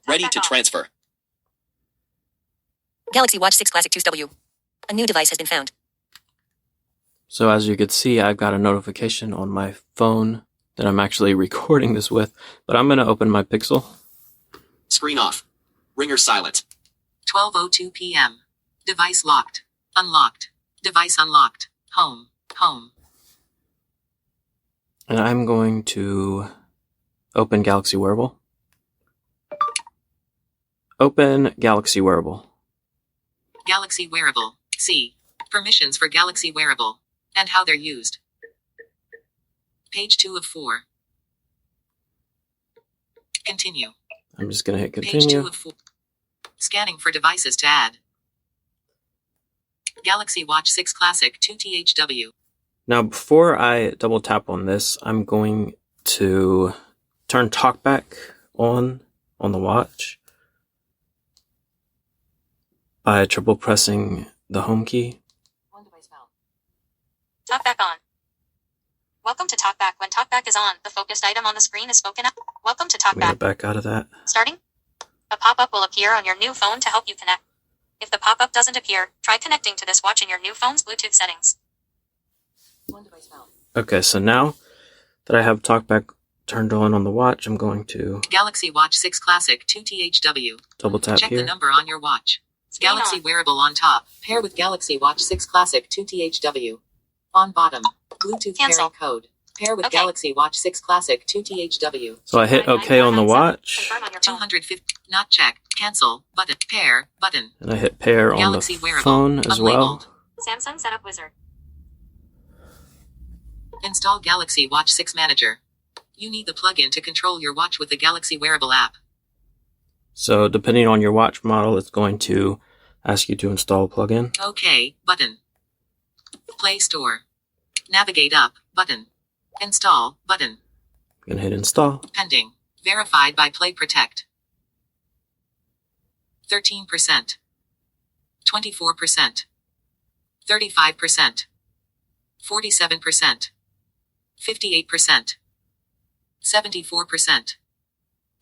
Ready to transfer. Galaxy Watch 6 Classic 2W. A new device has been found. So as you could see, I've got a notification on my phone that I'm actually recording this with, but I'm going to open my Pixel. Screen off. Ringer silent. 12:02 p.m. Device locked. Unlocked. Device unlocked. Home. Home. And I'm going to open Galaxy Wearable. Open Galaxy Wearable. Galaxy Wearable. C. Permissions for Galaxy Wearable. And how they're used. Page 2 of 4. Continue. I'm just going to hit Page continue. 2 of 4. Scanning for devices to add. Galaxy Watch 6 Classic 2THW. Now, before I double tap on this, I'm going to turn TalkBack on the watch by triple pressing the home key. Talkback on. Welcome to Talkback. When Talkback is on, the focused item on the screen is spoken up. Welcome to Let me get Talkback. back out of that. Starting. A pop-up will appear on your new phone to help you connect. If the pop-up doesn't appear, try connecting to this watch in your new phone's Bluetooth settings. Okay, so now that I have TalkBack turned on the watch, I'm going to Galaxy Watch 6 Classic 2THW. double tap Check here. the number on your watch. Galaxy Wearable on top. Pair with Galaxy Watch 6 Classic 2THW. On bottom. Bluetooth Cancel. pairing code. Pair with Okay. Galaxy Watch 6 Classic 2THW. So I hit OK on the watch, Confirm on your phone. 250. Not check. Cancel. Button. Pair. Button. and I hit pair on the Galaxy Wearable. phone as well. Unlabeled. Samsung Setup Wizard. Install Galaxy Watch 6 Manager. You need the plugin to control your watch with the Galaxy Wearable app. So depending on your watch model, it's going to ask you to install a plugin. OK. Button. Play Store. Navigate up. Button. Install. Button. I'm going to hit install. Pending. Verified by Play Protect. 13%. 24%. 35%. 47%. 58%. 74%.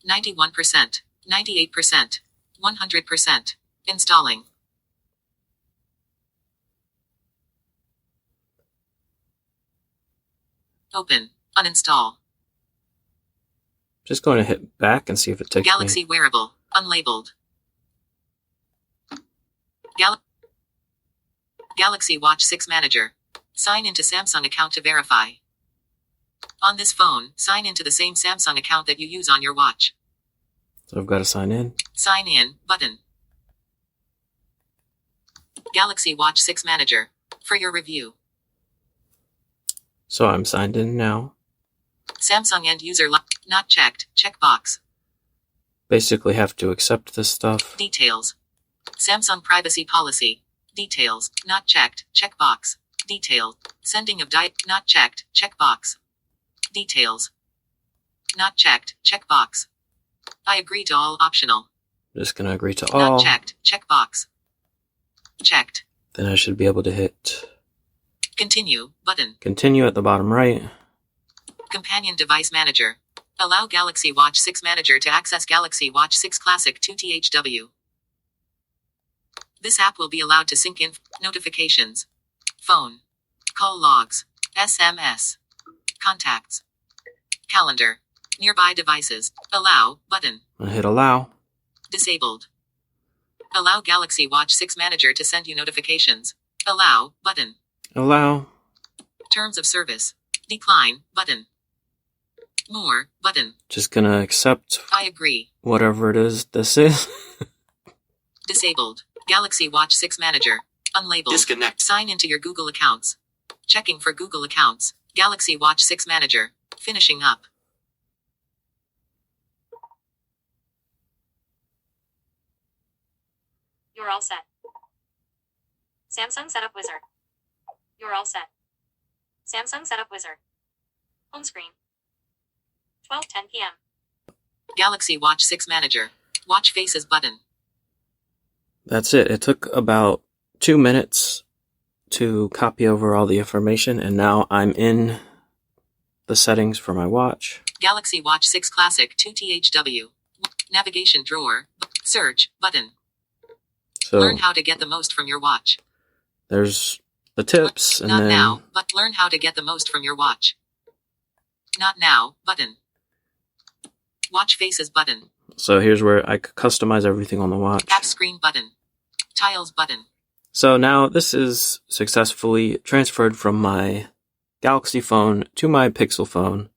91%. 98%. 100%. Installing. Open. Uninstall. Just going to hit back and see if it takes Galaxy me. Wearable. Unlabeled. Galaxy Watch 6 Manager. Sign into Samsung account to verify. On this phone, sign into the same Samsung account that you use on your watch. So I've got to sign in. Sign in. Button. Galaxy Watch 6 Manager. For your review. So I'm signed in now. Samsung end user not checked. Checkbox. Basically have to accept this stuff. Details. Samsung privacy policy. Details. Not checked. Checkbox. Details. Sending of not checked. Checkbox. Details. Not checked. Checkbox. I agree to all optional. Just going to agree to Not all. checked. Checkbox. Checked. Then I should be able to hit Continue. Button. continue at the bottom right. Companion Device Manager. Allow Galaxy Watch 6 Manager to access Galaxy Watch 6 Classic 2THW. This app will be allowed to sync in notifications, phone, call logs, SMS, contacts, calendar, nearby devices. Allow. Button. I hit allow. Disabled. Allow Galaxy Watch 6 Manager to send you notifications. Allow. Button. Allow. Terms of service. Decline. Button. More. Button. Just going to accept I agree. whatever it is this is. Disabled. Galaxy Watch 6 Manager. Unlabeled. Disconnect. Sign into your Google accounts. Checking for Google accounts. Galaxy Watch 6 Manager. Finishing up. You're all set. Samsung Setup Wizard. You're all set. Samsung Setup Wizard. Home screen. 12:10 p.m. Galaxy Watch 6 Manager. Watch faces button. That's it. It took about 2 minutes to copy over all the information, and now I'm in the settings for my watch. Galaxy Watch 6 Classic 2THW. Navigation drawer. Search button. So learn how to get the most from your watch. there's the tips, and Not then now, but learn how to get the most from your watch. Not now button. Watch faces button. so here's where I could customize everything on the watch. Tap screen button. Tiles button. So now this is successfully transferred from my Galaxy phone to my Pixel phone,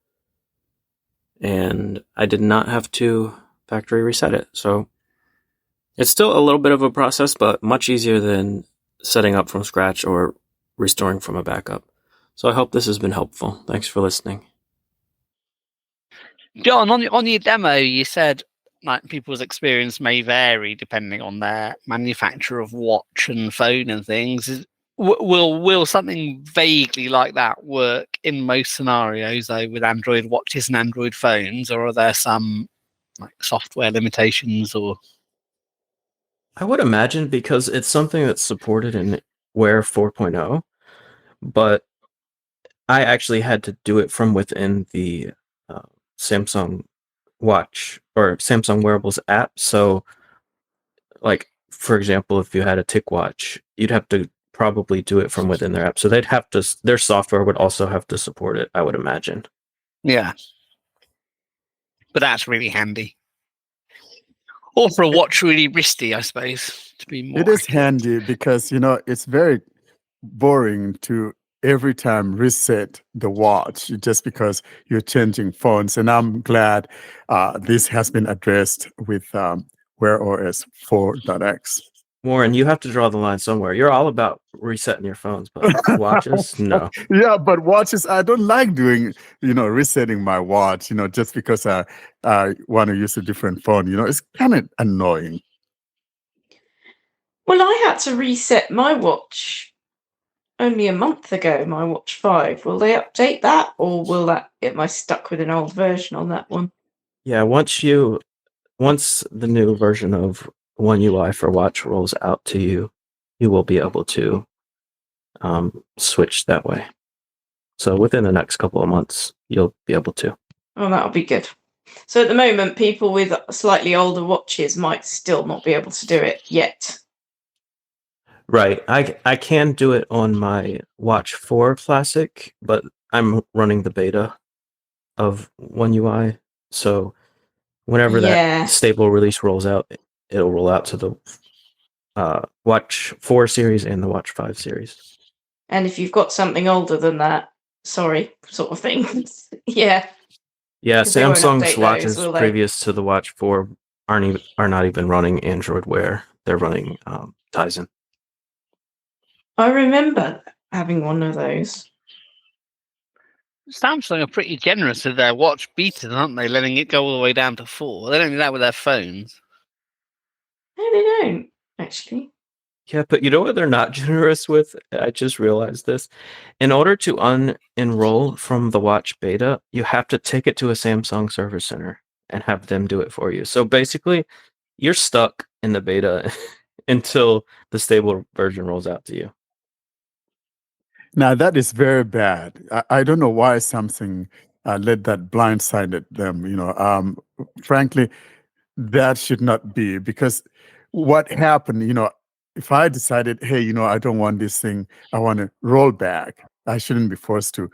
and I did not have to factory reset it. So it's still a little bit of a process, but much easier than setting up from scratch or restoring from a backup. So I hope this has been helpful. Thanks for listening. John, on your demo, you said like people's experience may vary depending on their manufacturer of watch and phone and things. Will something vaguely like that work in most scenarios, though, with Android watches and Android phones, or are there some like software limitations? Or I would imagine, because it's something that's supported in Wear 4.0, but I actually had to do it from within the Samsung Watch or Samsung Wearables app. So, like, for example, if you had a TicWatch, you'd have to probably do it from within their app. So they'd have to, their software would also have to support it, I would imagine. yeah, but that's really handy. Or for a watch really wristy, I suppose, to be more. It is handy because, it's very boring to every time reset the watch just because you're changing phones. And I'm glad this has been addressed with Wear OS 4.x. Warren, you have to draw the line somewhere. You're all about resetting your phones, but watches, no. Yeah, but watches, I don't like doing, resetting my watch, just because I want to use a different phone. It's kind of annoying. Well, I had to reset my watch only a month ago, my Watch 5. Will they update that, or am I stuck with an old version on that one? Yeah, once the new version of One UI for Watch rolls out to you, you will be able to switch that way. So within the next couple of months, you'll be able to. Oh, that'll be good. So at the moment, people with slightly older watches might still not be able to do it yet. Right. I can do it on my Watch 4 Classic, but I'm running the beta of One UI. So whenever that stable release rolls out, it'll roll out to the Watch 4 series and the Watch 5 series. And if you've got something older than that, sorry, sort of thing. Yeah. Yeah, 'Cause they won't Samsung's update watches those, will they? previous to the Watch 4 are not even running Android Wear. They're running Tizen. I remember having one of those. Samsung are pretty generous with their watch betas, aren't they? Letting it go all the way down to 4. They don't do that with their phones. No, they don't, actually. Yeah, but you know what they're not generous with? I just realized this. In order to unenroll from the Watch beta, you have to take it to a Samsung service center and have them do it for you. So basically, you're stuck in the beta until the stable version rolls out to you. Now, that is very bad. I don't know why Samsung let that blindsided them. Frankly, that should not be, because what happened, if I decided, hey, I don't want this thing, I want to roll back, I shouldn't be forced to,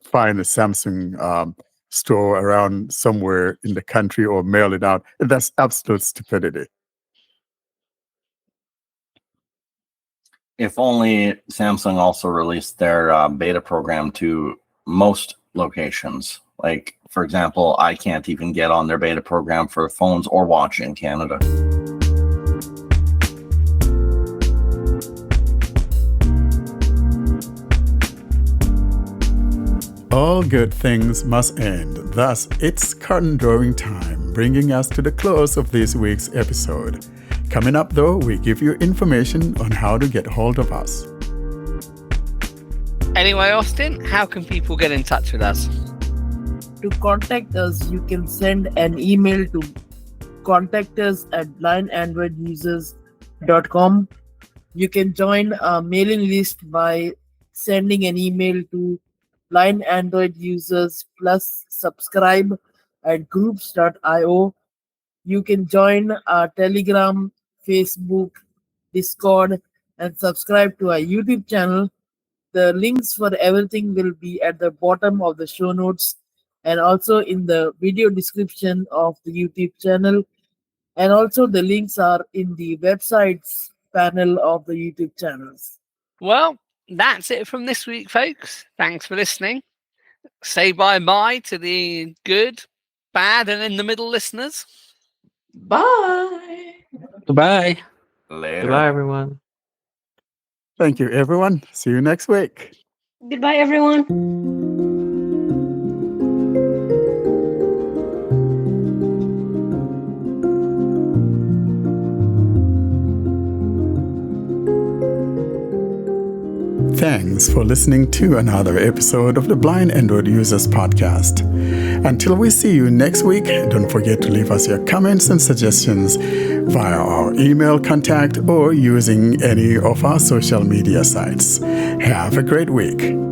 find a Samsung store around somewhere in the country or mail it out. That's absolute stupidity. If only Samsung also released their beta program to most locations. Like, for example, I can't even get on their beta program for phones or watch in Canada. All good things must end. Thus, it's curtain drawing time, bringing us to the close of this week's episode. Coming up, though, we give you information on how to get hold of us. Anyway, Austin, how can people get in touch with us? To contact us, you can send an email to contactus@blindandroidusers.com. You can join a mailing list by sending an email to Blind Android Users plus subscribe at groups.io. You can join our Telegram, Facebook, Discord, and subscribe to our YouTube channel. The links for everything will be at the bottom of the show notes and also in the video description of the YouTube channel. And also the links are in the websites panel of the YouTube channels. Well, that's it from this week, folks. Thanks for listening. Say bye-bye to the good, bad, and in the middle listeners. Bye. Goodbye. Later. Goodbye, everyone. Thank you, everyone. See you next week. Goodbye, everyone. Thanks for listening to another episode of the Blind Android Users Podcast. Until we see you next week, don't forget to leave us your comments and suggestions via our email contact or using any of our social media sites. Have a great week.